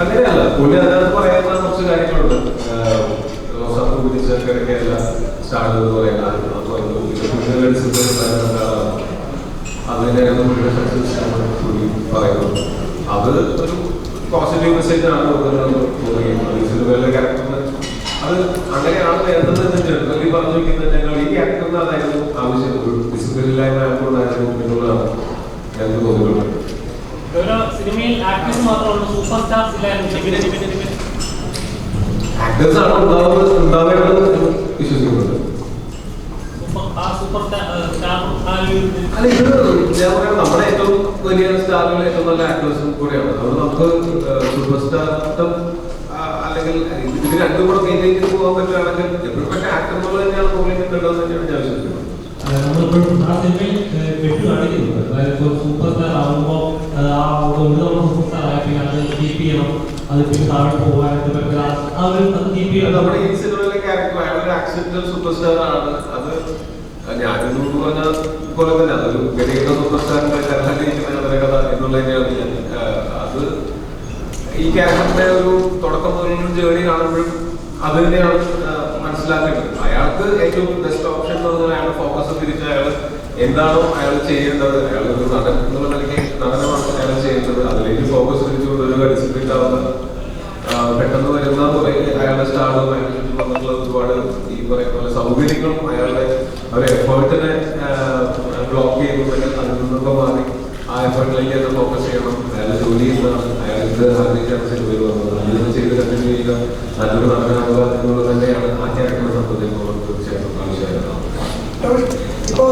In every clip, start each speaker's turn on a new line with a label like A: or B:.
A: അങ്ങനെയല്ല, പുള്ളി അതിനകത്ത് പറയുന്ന കുറച്ച് കാര്യങ്ങളുണ്ട്. റോസാപ്പൂ പിടിച്ച കിടക്കയല്ല സ്റ്റാർട്ട് എന്ന് പറയുന്ന അതിനെയാണ് പുള്ളിയുടെ സക്സസ് പുള്ളി പറയുന്നത്. അത് ഒരു പോസിറ്റീവ് മെസ്സേജാണ് കൊടുക്കുന്നത് തോന്നുകയും സിനിമയിലെ ക്യാരക്ടറിന് അത് അങ്ങനെയാണ് വേണ്ടത് എന്ന് ജനറലി പറഞ്ഞു വയ്ക്കുന്നതിനേക്കാൾ ഈ ക്യാരക്ടറിന് അതായിരുന്നു ആവശ്യം. ഒരു ഡിസിപ്ലിനില്ലായ്മ ആയതുകൊണ്ടായിരുന്നു എന്നുള്ളതാണ് ഞങ്ങൾക്ക് തോന്നിയിട്ടുള്ളത്. ആക്ടേഴ്സ് ആണ് ഉണ്ടാവേണ്ടത് വിശ്വസിക്കുന്നത്. അല്ല, ഇത് ഞാൻ പറയാം, നമ്മുടെ ഏറ്റവും വലിയ സ്റ്റാറുകൾ ഏറ്റവും നല്ല ആക്ടേഴ്സും കൂടെയാണ്. അതുകൊണ്ട് നമുക്ക് സൂപ്പർ സ്റ്റാർട്ടം അല്ലെങ്കിൽ ഇത് രണ്ടും കൂടെ മെയിൻറ്റെയിൻ ചെയ്ത് പോകാൻ പറ്റുകയാണെങ്കിൽ എപ്പോഴും പക്ഷേ ആക്ടർമാർ തന്നെയാണ് പ്രോബ്ലം ഉണ്ടോയെന്ന് തന്നെയാണ് ഞാൻ വിശ്വസിക്കുന്നത്.
B: സൂപ്പർ സ്റ്റാർ ആകുമ്പോൾ
A: നമ്മുടെ ഈ സിനിമയിലെ ക്യാരക്ടർ അയാളൊരു ആക്സിഡന്റൽ സൂപ്പർ സ്റ്റാർ ആണ്. അത് ഞാനെന്ന് പറഞ്ഞ പോലെ തന്നെ അതൊരു ഗതികെട്ട സൂപ്പർ സ്റ്റാറിന്റെ കഥ എന്നുള്ള തന്നെയാണ് ഞാൻ. അത് ഈ ക്യാരക്ടറിന്റെ ഒരു തുടക്കം മുതലുള്ള ജേർണി കാണുമ്പോഴും അത് തന്നെയാണ് മനസ്സിലാക്കേണ്ടത്. അയാൾക്ക് ഏറ്റവും ബെസ്റ്റ് ഓപ്ഷൻ എന്ന് പറഞ്ഞാൽ അയാളുടെ ഫോക്കസ് തിരിച്ച് അയാൾ എന്താണോ അയാൾ ചെയ്യേണ്ടത്, അയാൾ ഒരു നടൻ എന്നുള്ള നിലയ്ക്ക് നടനമാണ് അയാൾ ചെയ്യേണ്ടത്. അതിലേക്ക് ഫോക്കസ് തിരിച്ചുകൊണ്ട് ഒരു ഡിസിപ്ലിൻ ആവുന്ന പെട്ടെന്ന് വരുന്ന കുറെ അയാളുടെ സ്റ്റാറും അയാളുടെ ചുറ്റും വന്നിട്ടുള്ള ഒരുപാട് ഈ പറയുന്ന പോലെ സൗകര്യങ്ങളും അയാളുടെ ഒരു എഫേർട്ടിനെ ബ്ലോക്ക് ചെയ്യുന്നുണ്ടെങ്കിൽ അതിൽ നിന്നൊക്കെ മാറി ആ എഫേർട്ടിലേക്ക് അത് ഫോക്കസ് ചെയ്യണം. അയാളുടെ ജോലി ചെയ്യുന്നതാണ്, അയാൾക്ക് ആഗ്രഹിച്ചാണ് സിനിമയിൽ വന്നത്. അതിൽ ചെയ്ത് കണ്ടിന്യൂ ചെയ്യുക, നല്ലൊരു നടനാവുക എന്നുള്ളത് തന്നെയാണ് ആ ക്യാരക്ടറിനെ സംബന്ധിച്ചിടത്തോളം തീർച്ചയായിട്ടും ആവശ്യമായിരുന്നു.
C: ഇപ്പോ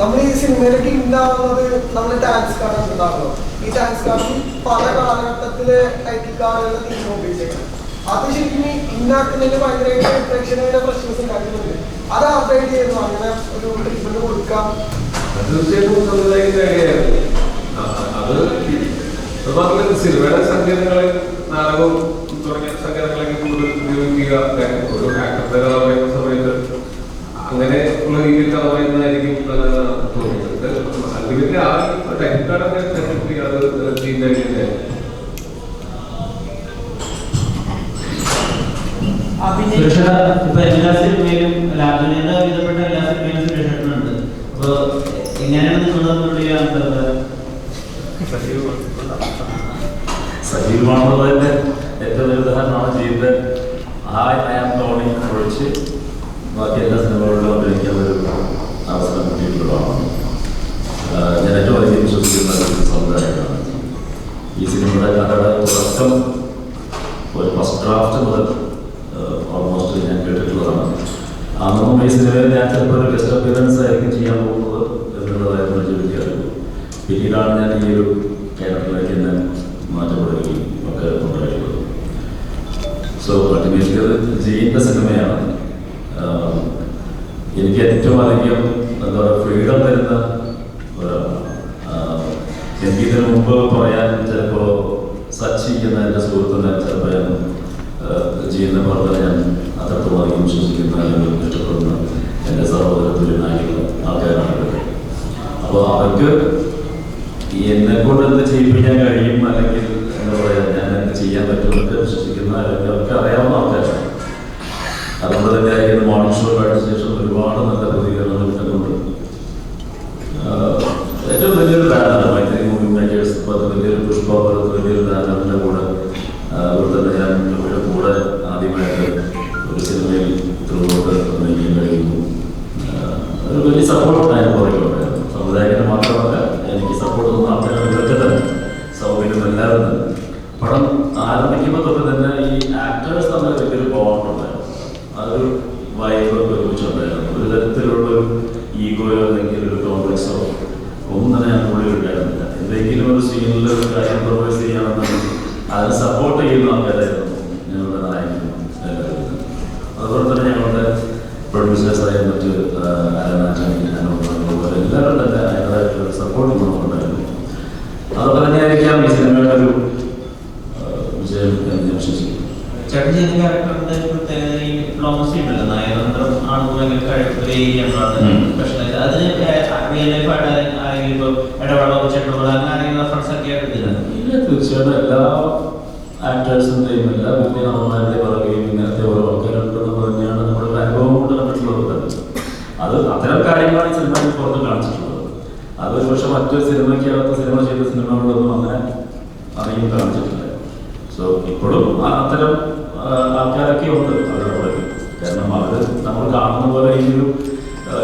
C: നമ്മൾ ഈ സിനിമയിലേക്ക് ഉണ്ടാവുന്നത് നമ്മൾ ടാക്സ് കാർഡ് ഉണ്ടാകുമല്ലോ. ഈ ടാക്സ് കാർഡിൽ പല കാലഘട്ടത്തിലെ ടൈറ്റിൽ കാർഡുകളുടെ തീരുമാനം ഉപയോഗിച്ചേക്കാം. അത് ശരിക്കും ഇന്നാക്കുന്നതിന് ഭയങ്കരമായിട്ട് പ്രേക്ഷകരുടെ പ്രശ്നസ് ഉണ്ടാക്കുന്നുണ്ട്. അത് അവോയ്ഡ് ചെയ്യുന്നു, അങ്ങനെ ഒരു ട്രീറ്റ്മെന്റ് കൊടുക്കാം.
A: തീർച്ചയായിട്ടും സംവിധായകന്റെ ഐഡിയയായിരുന്നു അത്. സിനിമയുടെ സങ്കേതങ്ങളെ നാടകവും തുടങ്ങിയ സങ്കേതങ്ങളൊക്കെ കൂടുതൽ ഉപയോഗിക്കുക. ഒരു ആക്ടറുടെ കഥ പറയുന്ന സമയത്ത് അങ്ങനെ ഉള്ള രീതിയിൽ കഥ പറയുന്നതായിരിക്കും തോന്നുന്നത്. അൽഗിന്റെ ആ ടെക്നിക്കാടൊക്കെ അത് ചെയ്യുന്നതിന്റെ
D: ഇപ്പൊ എല്ലാ സിനിമയിലും ലാബിനെ വിധപ്പെട്ട എല്ലാ സിനിമയിലും സുരേഷേട്ടനുണ്ട്. അപ്പൊ എങ്ങനെയാണ് നിങ്ങൾ തമ്മിലുള്ള അന്തർധാര?
E: സജീവമാണുള്ളതിന്റെ ഏറ്റവും വലിയ ഉദാഹരണമാണ് ജീവിതം. ടോണി ഒഴിച്ച് ബാക്കി എല്ലാ സിനിമകളിലും അഭിനയിക്കാൻ ഒരു അവസരം കിട്ടിയിട്ടുള്ളതാണ്. ഞാൻ ഏറ്റവും അധികം വിശ്വസിക്കുന്ന ഒരു സമുദായമാണ്. ഈ സിനിമയുടെ കഥയുടെ തുടക്കം ഒരു ഫസ്റ്റ് ഡ്രാഫ്റ്റ് മുതൽ ഓൾമോസ്റ്റ് ഞാൻ കേട്ടിട്ടുള്ളതാണ്. അന്നും ഈ സിനിമയിൽ ഞാൻ ചിലപ്പോൾ ഒരു ഗസ്റ്റ് അപ്പിയറൻസ് ആയിരിക്കും ചെയ്യാൻ പോകുന്നത് എന്നുള്ളതായിരുന്നു ചോദിക്കാറുള്ളൂ. പിന്നീടാണ് ഞാൻ ഈ ഒരു ക്യാരക്ടറിലേക്ക് തന്നെ മാറ്റപ്പെടുകയും ഒക്കെ ഉണ്ടായിട്ടുള്ളത്. സോ അൾട്ടിമേറ്റ്ലി അത് ചെയ്യുന്ന സിനിമയാണ്. എനിക്ക് ഏറ്റവും അധികം എന്താ പറയുക ഫ്രീഡം തരുന്ന എനിക്ക് ഇതിനു മുമ്പ് പറയാൻ ചിലപ്പോൾ സച്ചി എന്ന എൻ്റെ സുഹൃത്തിനെ ചിലപ്പോൾ ഞാൻ ചെയ്യുന്ന പ്രവർത്തനം ഞാൻ അത്രത്തോളം അധികം വിശ്വസിക്കുന്ന അല്ലെങ്കിൽ ഇഷ്ടപ്പെടുന്ന എൻ്റെ സഹോദര തുല്യനായിട്ടുള്ള ആൾക്കാരാണ്. അപ്പോൾ അവർക്ക് എന്നെ കൊണ്ട് എന്ത് ചെയ്യിപ്പിക്കാൻ കഴിയും അല്ലെങ്കിൽ എന്താ പറയുക ഞാൻ എന്ത് ചെയ്യാൻ പറ്റുമെന്നൊക്കെ വിശ്വസിക്കുന്ന അല്ലെങ്കിൽ അവർക്ക് അറിയാവുന്ന ആൾക്കാരാണ്. അതുകൊണ്ട് തന്നെ ഇന്ന് മോർണിംഗ് ഷോ കഴിഞ്ഞ ശേഷം ഒരുപാട് നല്ല പ്രതികരണങ്ങൾ കിട്ടുന്നുണ്ട്. ഏറ്റവും വലിയൊരു ബാനർ മൈത്രി മൂവി മേക്കേഴ്സ്, വലിയൊരു പുഷ്പ പോലത്തെ വലിയൊരു ബാനറിൻ്റെ കൂടെ അതുപോലെ തന്നെ ഞാൻ ഇവിടെ കൂടെ ആദ്യമായിട്ട് ഒരു സിനിമയിൽ ത്രൂഔട്ട് അഭിനയിക്കാൻ കഴിയുന്നു. ഒരു വലിയ സപ്പോർട്ട് ഞാൻ പറയുകയുണ്ടായിരുന്നു. സമുദായത്തിന് മാത്രമല്ല, എനിക്ക് സപ്പോർട്ട് തന്ന ആൾക്കാരുടെ ഇതൊക്കെ തന്നെ സൗകര്യം എല്ലാവരും തന്നെ. പടം ആരംഭിക്കുമ്പോൾ തൊട്ട് തന്നെ ഈ ആക്ടേഴ്സ് തമ്മിൽ വലിയൊരു ബോണ്ട് ഉണ്ടായിരുന്നു. അതൊരു വൈബ് ഒരുമിച്ചുണ്ടായിരുന്നു. ഒരു തരത്തിലുള്ളൊരു ഈഗോയോ അല്ലെങ്കിൽ ഒരു കോംപ്ലക്സോ ഒന്നും തന്നെ ഞാൻ ഉള്ളിൽ ഉണ്ടായിരുന്നില്ല. എന്തെങ്കിലും ഒരു സീനിൽ ഒരു കാര്യം പ്രൊവൈസ് ചെയ്യണമെന്നുണ്ടെങ്കിൽ അതിനെ സപ്പോർട്ട് ചെയ്യുന്ന ആൾക്കാരായിരുന്നു ഞങ്ങളുടെ നായകനും എല്ലാവരും. അതുപോലെ തന്നെ ഞങ്ങളുടെ പ്രൊഡ്യൂസേഴ്സായ മറ്റ് പോലെ എല്ലാവരും തന്നെ അതിൻ്റെതായിട്ടുള്ള സപ്പോർട്ട് നമുക്കുണ്ടായിരുന്നു. അതുപോലെ തന്നെയായിരിക്കാം ഈ സിനിമയുടെ ഒരു വിജയം എന്ന് ഞാൻ വിശ്വസിക്കുന്നു.
D: ചേട്ടൻ ചെയ്യുന്ന ക്യാരക്ടറിന്റെ പ്രത്യേകത ഈ ഡിപ്ലോമസി ഉണ്ടല്ലോ, നയതന്ത്രം ആണെന്ന് സ്പെഷ്യലൈസ്. അതിന് റിയൽ ലൈഫായിട്ട് ആരെങ്കിലും ഇപ്പോൾ ഇടപെടലോ ചേട്ടനോ അങ്ങനെ ആരെങ്കിലും റെഫറൻസ് ഒക്കെ എടുത്തില്ല?
E: ഇല്ല, തീർച്ചയായിട്ടും എല്ലാ ആക്ടേഴ്സിൻ്റെയും എല്ലാ വലിയ നടന്മാരുടെയും പറയുകയും ഇങ്ങനത്തെ ഓരോ ആൾക്കാരുണ്ടെന്ന് തന്നെയാണ് നമ്മുടെ അനുഭവം കൊണ്ട് കണ്ടിട്ടുള്ളത്. അത് അത്തരം കാര്യങ്ങളാണ് ഈ സിനിമയിൽ പുറത്ത് കാണിച്ചിട്ടുള്ളത്. അതൊരു പക്ഷെ മറ്റൊരു സിനിമയ്ക്കകത്ത് സിനിമ ചെയ്ത സിനിമകളൊന്നും അങ്ങനെ അറിയും കാണിച്ചിട്ടില്ല. സോ ഇപ്പോഴും അത്തരം ആൾക്കാരൊക്കെ ഉണ്ട് അവരുടെ പുറകിൽ. കാരണം അവർ നമ്മൾ കാണുന്ന പോലെ ഈ ഒരു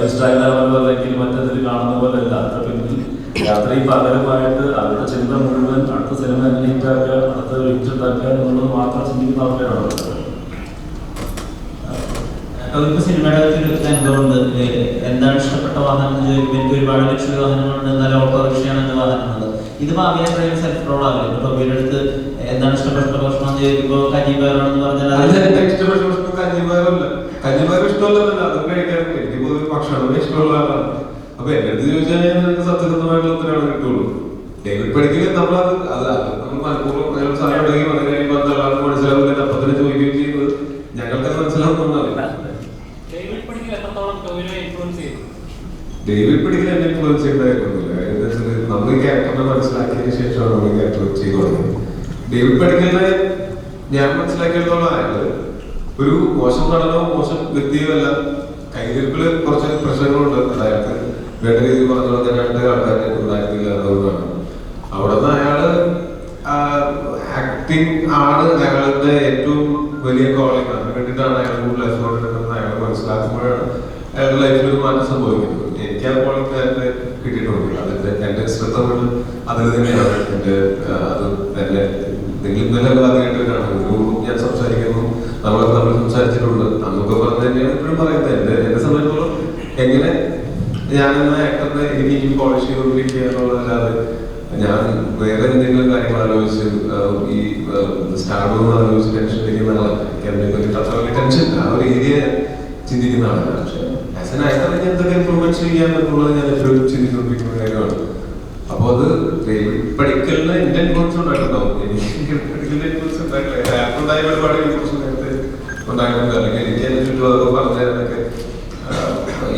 E: ഇൻസ്റ്റാഗ്രാമിലോ അല്ലെങ്കിൽ മറ്റേതിൽ കാണുന്ന പോലെ അല്ല. അതിൻ്റെ പിന്നിൽ രാത്രി പകരമായിട്ട് അവരുടെ ചിന്ത മുഴുവൻ അടുത്ത സിനിമ എങ്ങനെ ഹിറ്റാക്കുക, അടുത്ത ഹിറ്റ് ഉണ്ടാക്കുക എന്നുള്ളത് മാത്രം ചിന്തിക്കുന്ന ആൾക്കാരാണ്.
D: അവർക്ക് സിനിമയുടെ ഒരു അനുഭവമുണ്ട്. എന്താണ് ഇഷ്ടപ്പെട്ട വാഹനം എന്ന് ചോദിക്കുമ്പോൾ എനിക്ക് ഒരുപാട് ലക്ഷറി വാഹനങ്ങളുണ്ട്, എന്നാലും ഓട്ടോറിക്ഷയാണ് എന്റെ വാഹനമുള്ളത്. ഇത് ഭാവിയെ ഡ്രൈവർ സെൽഫ് റോൾ ആവില്ല. ടോബിയുടെ അടുത്ത് എന്താണ് ഇഷ്ടപ്പെട്ട ഭക്ഷണം എന്ന് ചോദിക്കുമ്പോൾ കഞ്ഞിപ്പയറാണെന്ന് പറഞ്ഞാൽ
A: കഞ്ഞിപ്പയർ ഇഷ്ടമല്ല, അത് കഴിക്കാറുണ്ട്. എനിക്ക് പൊതുവെ ഭക്ഷണം ഇഷ്ടമുള്ള ആളാണ്. അപ്പൊ എന്റെ അടുത്ത് ചോദിച്ചാൽ നിങ്ങൾക്ക് സത്യസന്ധമായിട്ടുള്ള ഉത്തരവാണ് കിട്ടുള്ളൂ. ഡേവിഡ് പടിക്കൽ നമ്മളത് നമ്മൾ മനഃപൂർവ്വം സാധനം ഉണ്ടെങ്കിൽ വന്നു കഴിയുമ്പോൾ അത് മനസ്സിലാവില്ല, അപ്പൊ തന്നെ ചോദിക്കുകയും ചെയ്യുന്നത് ഞങ്ങൾക്ക് മനസ്സിലാവുന്നതാണ്. ഡേവിഡ് പടിക്കൽ എന്നെ ഇൻഫ്ലുവൻസ് ചെയ്യേണ്ട കാര്യമൊന്നുമില്ല. നമ്മൾ ഈ ക്യാരക്ടറിനെ മനസ്സിലാക്കിയതിനു ശേഷമാണ് നമ്മൾ ഈ ക്യാരക്ടർ ചെയ്തു തുടങ്ങിയത്. ഡേവിഡ് പടിക്കലിനെ ഞാൻ മനസ്സിലാക്കിയെടുത്തോളം അയാള് ഒരു മോശം നടനോ മോശം വ്യക്തിയോ അല്ല. കൈതിരിപ്പില് കുറച്ച് പ്രശ്നങ്ങളുണ്ട്. അതായത് വേണ്ട രീതിയിൽ പറഞ്ഞു രണ്ട് ആൾക്കാരെ ഉണ്ടായിരുന്നില്ല എന്നുള്ളതാണ്. അവിടുന്ന് അയാള് ആക്ടിങ് ആണ് അയാളുടെ ഏറ്റവും വലിയ കോളിംഗ്. അതിന് വേണ്ടിയിട്ടാണ് അയാൾ കൂടുതൽ എഫേർട്ട് എടുക്കുന്നത്. അയാൾ മനസ്സിലാക്കുമ്പോഴാണ് അയാളുടെ ലൈഫിൽ ഒരു മാറ്റം സംഭവിക്കുന്നത്. എനിക്ക് ആ കോളിംഗ് നേരത്തെ കിട്ടിയിട്ടുണ്ട്. അതിന്റെ എന്റെ ശ്രദ്ധ കൊണ്ട് അതിൽ തന്നെയാണ് എന്റെ അത് എന്നെ നിങ്ങൾ ഇന്നലെ ആദ്യമായിട്ടാണ് ഞാൻ സംസാരിക്കുന്നു. നമ്മൾ സംസാരിച്ചിട്ടുണ്ട്. അന്നൊക്കെ പറഞ്ഞ തന്നെയാണ് ഇപ്പോഴും പറയുന്നത്. എന്നെ സംബന്ധിച്ചോളം എങ്ങനെ ഞാനെന്ന ആക്ടറിനെ എനിക്ക് ഇനി പോളിഷ് ചെയ്തുകൊണ്ടിരിക്കുക എന്നുള്ളതല്ലാതെ ഞാൻ വേറെ എന്തെങ്കിലും കാര്യങ്ങൾ ആലോചിച്ച് ഈ സ്റ്റാർഡും ആലോചിച്ച് ടെൻഷൻ ഇരിക്കുന്ന ആളല്ല. എനിക്ക് അതിനെ പറ്റിയിട്ട് അത്ര വലിയ ടെൻഷൻ ആ ഒരു ഏരിയ ചിന്തിക്കുന്ന ആളല്ല. പക്ഷെ ആസ് എൻ ആക്ടർ ഞാൻ എന്തൊക്കെ ഇംപ്രൂവ്മെന്റ് ചെയ്യാൻ എന്നുള്ളത് ഞാൻ എപ്പോഴും ചിന്തിച്ചുകൊണ്ടിരിക്കുന്ന കാര്യമാണ്. അപ്പൊ അത് പഠിക്കലിന് എന്റെ ഇൻഫ്ലുവൻസ് ഉണ്ടായിട്ടുണ്ടാവും. എനിക്ക് പഠിക്കലിന്റെ ഇൻഫ്ലുവൻസ് ഉണ്ടായിട്ടില്ല. ആക്ടറുണ്ടായ ഒരുപാട് ഇൻഫ്ലുവൻസ് നേരത്തെ ഉണ്ടായിട്ടുണ്ട്. അല്ലെങ്കിൽ എനിക്ക് അതിനെ ചുറ്റും അതൊക്കെ പറഞ്ഞു തരാനൊക്കെ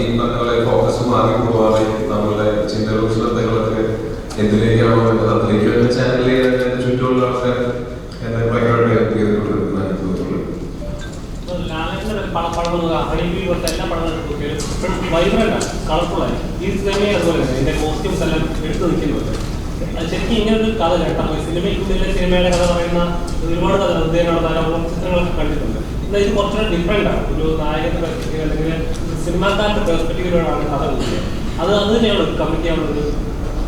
A: ഈ പറഞ്ഞ പോലെ ഫോക്കസ് മാറി പോവാതെ നമ്മളുടെ ചിന്തകളും ശ്രദ്ധകളൊക്കെ എന്തിലേക്കാണോ വേണ്ടത് അതിലേക്ക് വേണ്ട ചാനൽ ചെയ്യാൻ ചുറ്റുമുള്ള ആൾക്കാർ എന്നെ ഭയങ്കരമായിട്ട് ഹെൽപ്പ് ചെയ്തിട്ടുണ്ടെന്നാണ് എനിക്ക് തോന്നുന്നത്.
B: ശരിക്കും ഇങ്ങനൊരു കഥ കേട്ടാൽ സിനിമയ്ക്കുള്ളിലെ സിനിമയുടെ കഥ പറയുന്ന ഒരുപാട് ധാരാളം ചിത്രങ്ങളൊക്കെ കണ്ടിട്ടുണ്ട്. എന്നാൽ ഇത് കുറച്ചുകൂടെ ഡിഫറെന്റ് ആണ്. ഒരു നായകന്റെ പെർസ്പെക്റ്റീവ് അല്ലെങ്കിൽ സിനിമാക്കാരുടെ പെർസ്പെക്റ്റീവിലാണ് കഥ കൊടുക്കുന്നത്. അത് തന്നെയാണ് കമ്മിറ്റ് ചെയ്യാനുള്ളത്.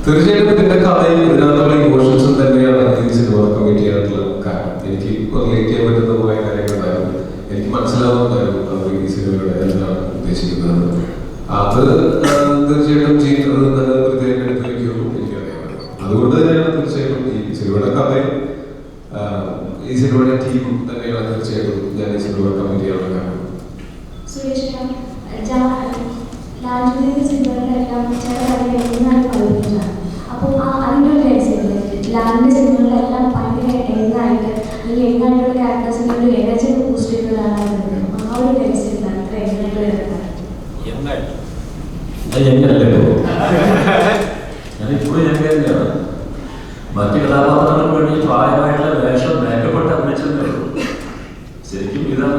A: തീർച്ചയായിട്ടും ഇതിന്റെ കഥയും ഇതിനകത്തുള്ള ഇമോഷൻസും തന്നെയാണ് ഈ സിനിമ കമ്മിറ്റ് ചെയ്യാനുള്ള കാരണം. എനിക്ക് റിലേറ്റ് ചെയ്യാൻ പറ്റുന്ന കുറെ കാര്യങ്ങളുണ്ടായിരുന്നു. എനിക്ക് മനസ്സിലാവുന്നുണ്ടായിരുന്നു അവർ ഈ സിനിമയുടെ എന്താണ് ഉദ്ദേശിക്കുന്നത്. അത് തീർച്ചയായിട്ടും ചെയ്യുന്നത് നല്ല പ്രത്യേകം എടുത്തിരിക്കുമെന്നും എനിക്കറിയാം. അതുകൊണ്ട് തന്നെയാണ് തീർച്ചയായിട്ടും ഈ സിനിമയുടെ കഥയും ഈ സിനിമയുടെ ടീം തന്നെയാണ് തീർച്ചയായിട്ടും ഞാൻ ഈ സിനിമ കമ്മിറ്റ് ചെയ്യാനുള്ള കാരണം.
F: അപ്പോൾ അതിൻ്റെ ഒരു രഹസ്യമില്ല. ലാലിൻ്റെ സിനിമകളിലെല്ലാം ഭയങ്കര യങ്ങായിട്ട് അല്ലെങ്കിൽ യങ്ങായിട്ടുള്ള ക്യാരക്ടേഴ്സിൻ്റെ ഒരു എനർജി ബൂസ്റ്റ് ചെയ്യുന്നതാണ്. ആ ഒരു രഹസ്യമില്ല അത്ര യങ്ങായിട്ടുള്ള
E: ഞാനിപ്പോഴും ഞാൻ തന്നെയാണ്. മറ്റു കഥാപാത്രങ്ങൾക്ക് വേണ്ടി പ്രായമായിട്ടുള്ള വേഷം മേക്കപ്പെട്ട് അഭിനയിച്ചതേ ഉള്ളൂ. ശരിക്കും ഇതാണ്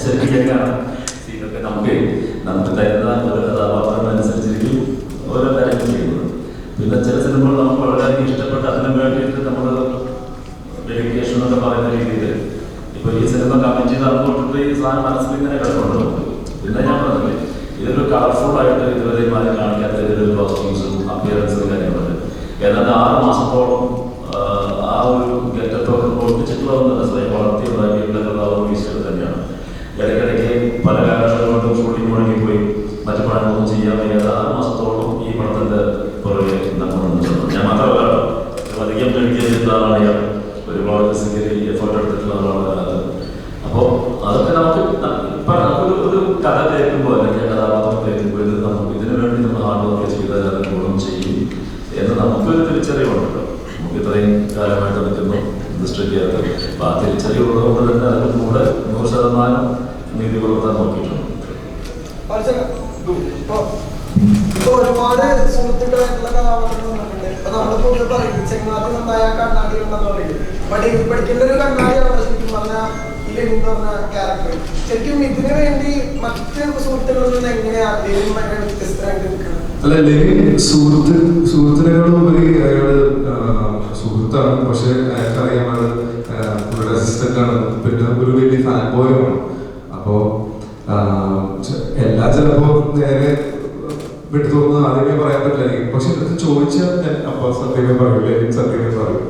E: ശരിക്കും ഇതൊക്കെ നമുക്ക് തരുന്ന ഓരോ കഥാപാത്രങ്ങളനുസരിച്ചിരിക്കും ഓരോ കാര്യങ്ങൾ ചെയ്യുന്നത്. പിന്നെ ചില സിനിമകൾ നമുക്ക് വളരെയധികം ഇഷ്ടപ്പെട്ട് അതിന് വേണ്ടിയിട്ട് നമ്മൾ ഡെഡിക്കേഷൻ എന്നൊക്കെ പറയുന്ന രീതിയിൽ ഇപ്പൊ ഈ സിനിമ കമ്മിറ്റ് ചെയ്ത് അതുകൊണ്ടിട്ട് ഈ സാധനം മനസ്സിൽ ഇങ്ങനെ കിടപ്പുണ്ട്. പിന്നെ ഞാൻ പറഞ്ഞില്ലേ ഇതൊരു കളർഫുൾ ആയിട്ട് ഇതുവരെ മാറി കാണിക്കാത്ത ഇതിലൊരു കോസ്റ്റ്യൂംസും അപ്പിയറൻസും കാര്യങ്ങളുണ്ട്. ഏതാണ്ട് 6 മാസത്തോളം ആ ഒരു ഗെറ്റപ്പൊക്കെ പൊട്ടിച്ചിട്ടുള്ളതെന്ന് സ്വയം വളർത്തിയുണ്ടാക്കിയുള്ള കഥാപാത്രം തന്നെയാണ്. ഇടയ്ക്കിടയ്ക്ക് പല കാരണങ്ങൾ കൊണ്ടും ഷൂട്ടിംഗ് മുടങ്ങിപ്പോയി മറ്റു പടങ്ങളൊന്നും ചെയ്യാൻ വയ്യാതെ 6 മാസത്തോളം ഈ പടത്തിന്റെ പുറകെ നമ്മൾ നിന്നിട്ടുണ്ട്. ഞാൻ മാത്രമല്ല അധികം ഡെഡിക്കേറ്റ് ചെയ്ത ആളാണ് ഞാൻ. ഒരുപാട് ഫിസിക്കലി എഫേർട്ട് എടുത്തിട്ടുള്ള ആളാണ്. അപ്പോൾ അതൊക്കെ നമുക്ക് ഒരു കഥ കേൾക്കുമ്പോൾ അല്ലെങ്കിൽ കഥാപാത്രം കേൾക്കുമ്പോൾ ഇത് നമുക്ക് ഇതിനു വേണ്ടി നമ്മൾ ഹാർഡ് വർക്ക് ചെയ്താൽ അത് ഗുണം ചെയ്യും എന്ന് നമുക്കൊരു തിരിച്ചറിവുണ്ടല്ലോ. നമുക്ക് ഇത്രയും കാലമായിട്ട് നിൽക്കുന്നു ഇൻഡസ്ട്രിക്കകത്ത്. അപ്പോൾ ആ തിരിച്ചറിവുള്ളതുകൊണ്ട് തന്നെ അതിന് കൂടെ 100% നീതി പുലർത്താൻ നോക്കിയിട്ടുണ്ട്.
C: ഇപ്പൊ ഒരുപാട് സുഹൃത്തുക്കളായിട്ടുള്ള കഥാപാത്രങ്ങൾ വന്നിട്ടുണ്ട്. ഇപ്പൊ നമ്മളിപ്പോ പറയും ചെങ്ങാതി നന്നായ കണ്ണാടി ഉണ്ടെന്ന് പറയുന്നത്. അപ്പൊ ഡേവിഡ് പഠിക്കേണ്ട ഒരു കണ്ണാടിയാണ് ശരിക്കും പറഞ്ഞാൽ ഈ ലെനിൻ എന്ന് പറഞ്ഞ ക്യാരക്ടർ. ശരിക്കും ഇതിനു വേണ്ടി മറ്റ് സുഹൃത്തുക്കളിൽ നിന്ന് എങ്ങനെയാണ് ലെനിൻ ഭയങ്കര വ്യത്യസ്തമായിട്ട് നിൽക്കുന്നത്?
G: അല്ല, ലെനിൻ സുഹൃത്തിനേക്കാളുപരി അയാള് സുഹൃത്താണ്. പക്ഷെ അയാൾക്കറിയാം പുള്ളിയുടെ അസിസ്റ്റന്റ് ആണ്, പിന്നെ ഒരു വലിയ ഫാൻ ബോയാണ്. അപ്പോ ചിലപ്പോ നേരെ വിട്ടു തോന്നുന്നത് ആദ്യമേ പറയാൻ പറ്റില്ലായിരിക്കും. പക്ഷെ ഇത് ചോദിച്ചാൽ ഞാൻ അപ്പൊ സത്യമേ പറയൂ, ലെനിൻ സത്യമേ പറയൂ.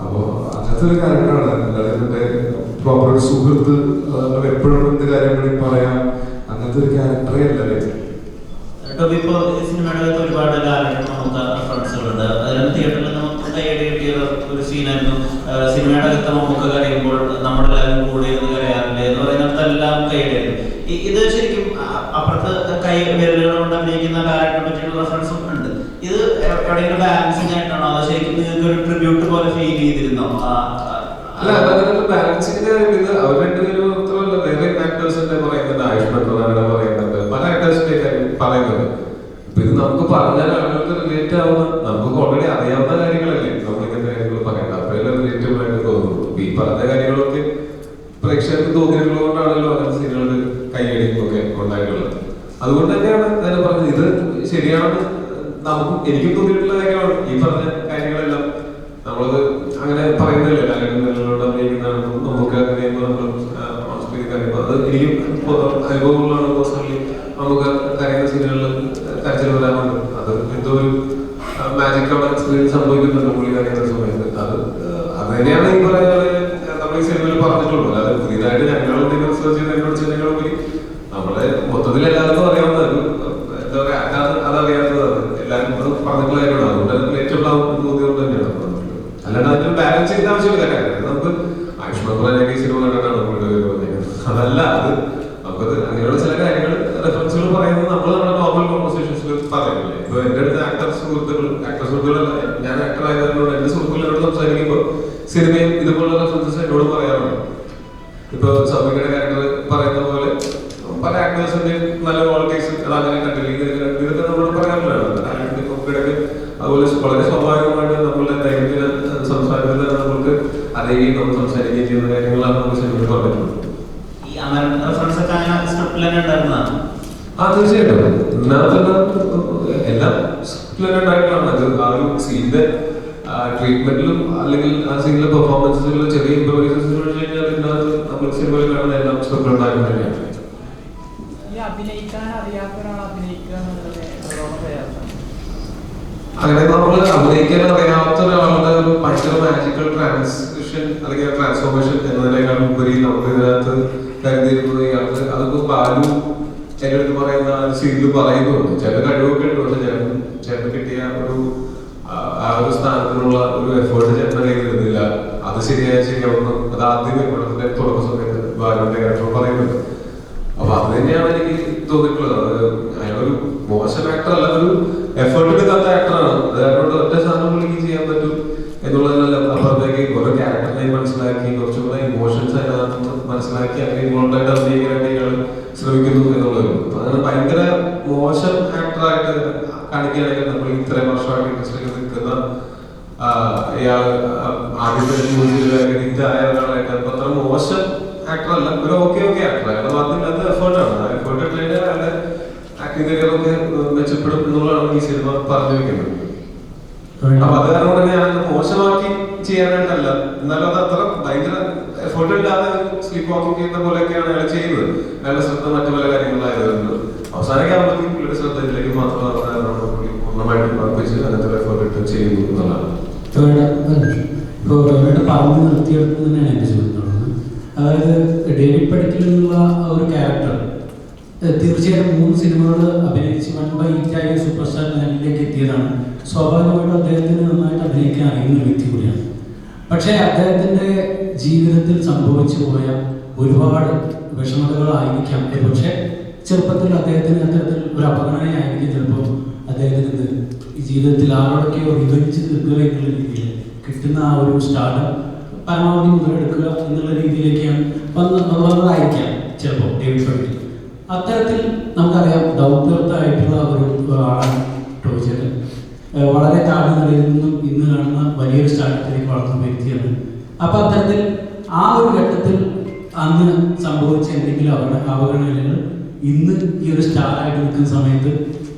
G: അപ്പോ അങ്ങനത്തെ ഒരു കാര്യങ്ങളാണ്. അല്ലാതെ മറ്റേ പ്രോപ്പർ ഒരു സുഹൃത്ത് എപ്പോഴും എന്ത് കാര്യങ്ങളും പറയാം അങ്ങനത്തെ ഒരു ക്യാരക്ടറേ അല്ല ലെനിൻ.
D: ഇപ്പോ സിനിമയുടെ അകത്ത് ഒരുപാട് നമുക്ക് റെഫറൻസുകളുണ്ട്. അതിന് തിയേറ്ററിൽ നമുക്ക് കൈയടി കിട്ടിയ ഒരു സീനായിരുന്നു. സിനിമയുടെ അകത്ത് നമുക്ക് കരയുമ്പോൾ നമ്മളെല്ലാവരും കൂടെ ഒന്ന് കരയാറില്ലേ എന്ന് പറയുന്നിടത്തെല്ലാം കൈയടിയായിരുന്നു. ഇത് ശരിക്കും അപ്പുറത്ത് കൈ വിരലുകൾ കൊണ്ട് അഭിനയിക്കുന്ന ക്യാരക്ടറിനെ പറ്റിയുള്ള റെഫറൻസും ഉണ്ട്. ഇത് എവിടെയെങ്കിലും ബാലൻസിങ് ആയിട്ടാണോ അതോ ശരിക്കും നിങ്ങൾക്ക് ഒരു ട്രിബ്യൂട്ട് പോലെ ഫീൽ ചെയ്തിരുന്നോ?
A: അല്ല, അതങ്ങനെ ബാലൻസിങ്ങിന്റെ ഇത് അവർ രണ്ടുപേരും മാത്രമല്ല, വേറെ ആക്ടേഴ്സിന്റെ പറയുന്നുണ്ട്, ആയുഷ്മാൻ ഖുറാന പറയുന്നുണ്ട്, പല ആക്ടേഴ്സിന്റെ കാര്യം പറയുന്നുണ്ട്. ഇപ്പൊ ഇത് നമുക്ക് പറഞ്ഞാൽ ആളുകൾക്ക് റിലേറ്റ് ആവുന്ന, നമുക്ക് ഓൾറെഡി അറിയാവുന്ന കാര്യങ്ങളല്ലേ നമ്മൾ ഇങ്ങനത്തെ കാര്യങ്ങൾ പറയണ്ട. അപ്പോഴല്ലേ റിലേറ്റബിൾ ആയിട്ട് തോന്നുള്ളൂ. ഈ പറഞ്ഞ കാര്യങ്ങളൊക്കെ പ്രേക്ഷകർക്ക് തോന്നിയിട്ടുള്ളതുകൊണ്ടാണല്ലോ അങ്ങനത്തെ സിനിമകൾ കൈയടിയും ഒക്കെ ഉണ്ടായിട്ടുള്ളത്. അതുകൊണ്ട് തന്നെയാണ് ഞാൻ പറഞ്ഞത് ഇത് ശരിയാണെന്ന് നമുക്കും എനിക്കും തോന്നിയിട്ടുള്ള കാര്യമാണ്. ഈ പറഞ്ഞ കാര്യങ്ങളെല്ലാം നമ്മളത് അങ്ങനെ പറയുന്നില്ല. കലകളോട് അഭിനയിക്കുന്നതാണ് നമുക്ക് അങ്ങനെ നമ്മൾ അത് എനിക്കും അനുഭവങ്ങളാണ്. പേഴ്സണലി നമുക്ക് കരയുന്ന സീനുകളിൽ കരച്ചിൽ വരാറുണ്ട്. അത് എന്തോ ഒരു മാജിക് അവിടെ എക്സ്പീരിയൻസ് സംഭവിക്കുന്നുണ്ട് പുള്ളി കരയുന്ന സമയത്ത്. അത് തന്നെയാണ് ഈ പറയുന്ന നമ്മൾ ഈ സിനിമയിൽ പറഞ്ഞിട്ടുള്ളൂ. അതായത് പുതിയതായിട്ട് ഞങ്ങൾ റിസർച്ച് ചെയ്തതിനോട് ചെയ്യുന്നതിനോടുപരി നമ്മളെ മൊത്തത്തിൽ എല്ലാവർക്കും അറിയാവുന്ന ഒരു എന്താ പറയുക അതറിയാത്തതാണ് എല്ലാവരും അത് പറഞ്ഞിട്ടുള്ള കാര്യമാണ്. അതുകൊണ്ട് ഏറ്റവും തോന്നിയത് തന്നെയാണ്. അല്ലാണ്ട് അതിന് ബാലൻസ് ചെയ്യേണ്ട ആവശ്യമില്ല. കാര്യം നമുക്ക് ആയുഷ്മാൻ ഖുറാനൊക്കെ സിനിമ കണ്ടിട്ടാണ് നമ്മുടെ അതല്ല. അത് നമുക്കത് അങ്ങനെയുള്ള ചില കാര്യങ്ങൾ റെഫറൻസുകൾ പറയുന്നത് നമ്മൾ നമ്മുടെ നോർമൽ കോൺവെർസേഷൻസിൽ പറയുന്നില്ലേ. ഇപ്പൊ എന്റെ അടുത്ത് ആക്ടർ സുഹൃത്തുക്കളല്ല, ഞാൻ ആക്ടർ ആയതുകൊണ്ട് എന്റെ സുഹൃത്തുക്കളോട് സംസാരിക്കുമ്പോൾ സിനിമയും ഇതുപോലുള്ള റെഫറൻസസ് എന്നോട് പറയാറുണ്ട്. ഇപ്പൊ സൗമികയുടെ ക്യാരക്ടർ പറയുന്ന പോലെ പല ആക്ടേഴ്സിന്റെ നല്ല ക്വാളിറ്റീസ് അതങ്ങനെ കണ്ടില്ലെങ്കിൽ ഇതൊക്കെ നമ്മളോട് പറയാറുള്ളതാണ്. അതുപോലെ വളരെ സ്വാഭാവികമായിട്ട് നമ്മളുടെ ദൈനംദിന സംസാരത്തിൽ തന്നെ നമുക്ക് അറിയുകയും നമ്മൾ സംസാരിക്കുകയും ചെയ്യുന്ന കാര്യങ്ങളാണ് നമുക്ക് സിനിമയിൽ പറഞ്ഞിട്ടുള്ളത്. തീർച്ചയായിട്ടും എല്ലാം സ്ക്രിപ്റ്റിലുണ്ടായിട്ടാണ്. അത് ആ ഒരു സീനിന്റെ ട്രീറ്റ്മെന്റിലും അല്ലെങ്കിൽ ആ സീനിലെ പെർഫോമൻസിലുള്ള ചെറിയ ഇംപ്രവൈസേഷൻസ് കഴിഞ്ഞാൽ ഇതിനകത്ത് നമ്മൾ സിനിമയിൽ കാണുന്ന എല്ലാം സ്ക്രിപ്റ്റിലുണ്ടായിട്ട് തന്നെയാണ്. അങ്ങനെ നമ്മൾ അഭിനയിക്കാൻ അറിയാത്ത ഒരാളുടെ ഒരു ഭയങ്കര മാജിക്കൽ ട്രാൻസിഷൻ അല്ലെങ്കിൽ ട്രാൻസ്ഫോർമേഷൻ എന്നതിനേക്കാൾ ഉപരി നമുക്ക് ഇതിനകത്ത് കരുതിയിരുന്നത് ഇയാൾക്ക് അതിപ്പോ ബാലു എന്റെ അടുത്ത് പറയുന്ന സീനിൽ പറയുന്നുണ്ട്. ചില കഴിവൊക്കെ ഉണ്ട്. പക്ഷെ ചേട്ടൻ കിട്ടിയ ആ ഒരു സ്ഥാനത്തിനുള്ള ഒരു എഫേർട്ട് ചേട്ടൻ കയ്യിലിരുന്നില്ല. അത് ശരിയാവുന്നു. അത് ആദ്യമേ പടത്തിന്റെ തുടക്ക സമയത്ത് ബാലുവിന്റെ ക്യാരക്ടർ പറയുന്നുണ്ട്. അപ്പൊ അത് തന്നെയാണ് എനിക്ക് തോന്നിയിട്ടുള്ളത്. അയാളൊരു മോശം ആക്ടർ അല്ല, ഒരു എഫേർട്ട് എടുക്കാത്ത ആക്ടറാണ്. അതുകൊണ്ട് ഒറ്റ സാധനം പുള്ളിക്ക് ചെയ്യാൻ പറ്റും എന്നുള്ളതിനല്ല അപ്പുറത്തേക്ക് ഓരോ ക്യാരക്ടറിനെയും മനസ്സിലാക്കി കുറച്ചുകൂടെ ഇമോഷൻസ് അതിനകത്ത് മനസ്സിലാക്കി അങ്ങനെ ഇൻവോൾവ് ആയിട്ട് അഭിനയിക്കാനായിട്ട് ഇയാൾ ശ്രമിക്കുന്നു എന്നുള്ളത്. അങ്ങനെ ഭയങ്കര മോശം ആക്ടറായിട്ട് കാണിക്കുകയാണെങ്കിൽ നമ്മൾ ഇത്രയും വർഷമായിട്ട് ഇൻഡസ്ട്രിയിൽ നിൽക്കുന്ന ഇയാൾ ആദ്യത്തെ ഹിറ്റായ ഒരാളായിട്ട് അത്ര മോശം ആക്ടർ അല്ല, ഒരു ഓക്കെ ആക്ടർ. അയാളുടെ ഭാഗത്തിനകത്ത് എഫേർട്ടാണ്. ആ എഫേർട്ട് ഇട്ട് കഴിഞ്ഞാൽ അയാളുടെ ആക്ടിംഗ് കരിയറൊക്കെ മെച്ചപ്പെടും എന്നുള്ളതാണ് ഈ സിനിമ പറഞ്ഞു വെക്കുന്നത്. അപ്പൊ അത് കാരണം തന്നെ ഞാൻ മോശമാക്കി ചെയ്യാനായിട്ടല്ല, എന്നാലും അത് അത്ര ഭയങ്കര എഫേർട്ട് ഇല്ലാതെ സ്ലീപ്പ് വാക്കിംഗ് ചെയ്യുന്ന പോലെയൊക്കെയാണ് അയാൾ ചെയ്യുന്നത്. അയാളുടെ ശ്രദ്ധ മറ്റു പല കാര്യങ്ങളായതുകൊണ്ട് അവസാനിക്കാകുമ്പോഴത്തേക്കും പുള്ളിയുടെ ശ്രദ്ധ ഇതിലേക്ക് മാത്രം പുള്ളി പൂർണ്ണമായിട്ടും പർപ്പിച്ച് അങ്ങനത്തെ എഫേർട്ട് ഇട്ട് ചെയ്യുന്നു എന്നുള്ളതാണ്.
H: പറഞ്ഞു നിർത്തിയെടുത്ത് തന്നെയാണ് എന്റെ ചോദ്യം. അതായത് ഡേവിഡ് പടിക്കൽ എന്നുള്ള ഒരു ക്യാരക്ടർ തീർച്ചയായിട്ടും 3 സിനിമകൾ അഭിനയിച്ച് മുൻപ് ഹിറ്റായ സൂപ്പർ സ്റ്റാർ ലെവലിലേക്ക് എത്തിയതാണ്. സ്വാഭാവികമായിട്ടും അദ്ദേഹത്തിന് നന്നായിട്ട് അഭിനയിക്കാൻ അറിയുന്ന ഒരു വ്യക്തി കൂടിയാണ്. പക്ഷേ അദ്ദേഹത്തിൻ്റെ ജീവിതത്തിൽ സംഭവിച്ചു പോയ ഒരുപാട് വിഷമതകളായിരിക്കാം. പക്ഷേ ചെറുപ്പത്തിൽ അദ്ദേഹത്തിന് അത്തരത്തിൽ ഒരു അപകടനയായിരിക്കും ചിലപ്പോൾ അദ്ദേഹത്തിന് ഈ ജീവിതത്തിൽ ആരോടൊക്കെയോ വിഭജിച്ച് നിൽക്കുക എന്നുള്ള രീതിയിൽ കിട്ടുന്ന ആ ഒരു സ്റ്റാർഡം പരമാവധി മുതലെടുക്കുക എന്നുള്ള രീതിയിലേക്കാണ് വന്നതായിരിക്കാം ചിലപ്പോൾ ഡേവിഡ് പടിക്കൽ. അത്തരത്തിൽ നമുക്കറിയാം ദൗത്യത്തായിട്ടുള്ള ഒരു ആളാണ് ടോയ് ചേട്ടൻ. വളരെ താഴ്ന്ന നിലയിൽ നിന്നും ഇന്ന് കാണുന്ന വലിയൊരു സ്റ്റാർട്ടപ്പിലേക്ക് വളർന്ന വ്യക്തിയാണ്. അപ്പോൾ അത്തരത്തിൽ ആ ഒരു ഘട്ടത്തിൽ അന്ന് സംഭവിച്ച എന്തെങ്കിലും അവഗണനകൾ ഇന്ന് ഈ ഒരു സ്റ്റാറായിട്ട് നിൽക്കുന്ന സമയത്ത്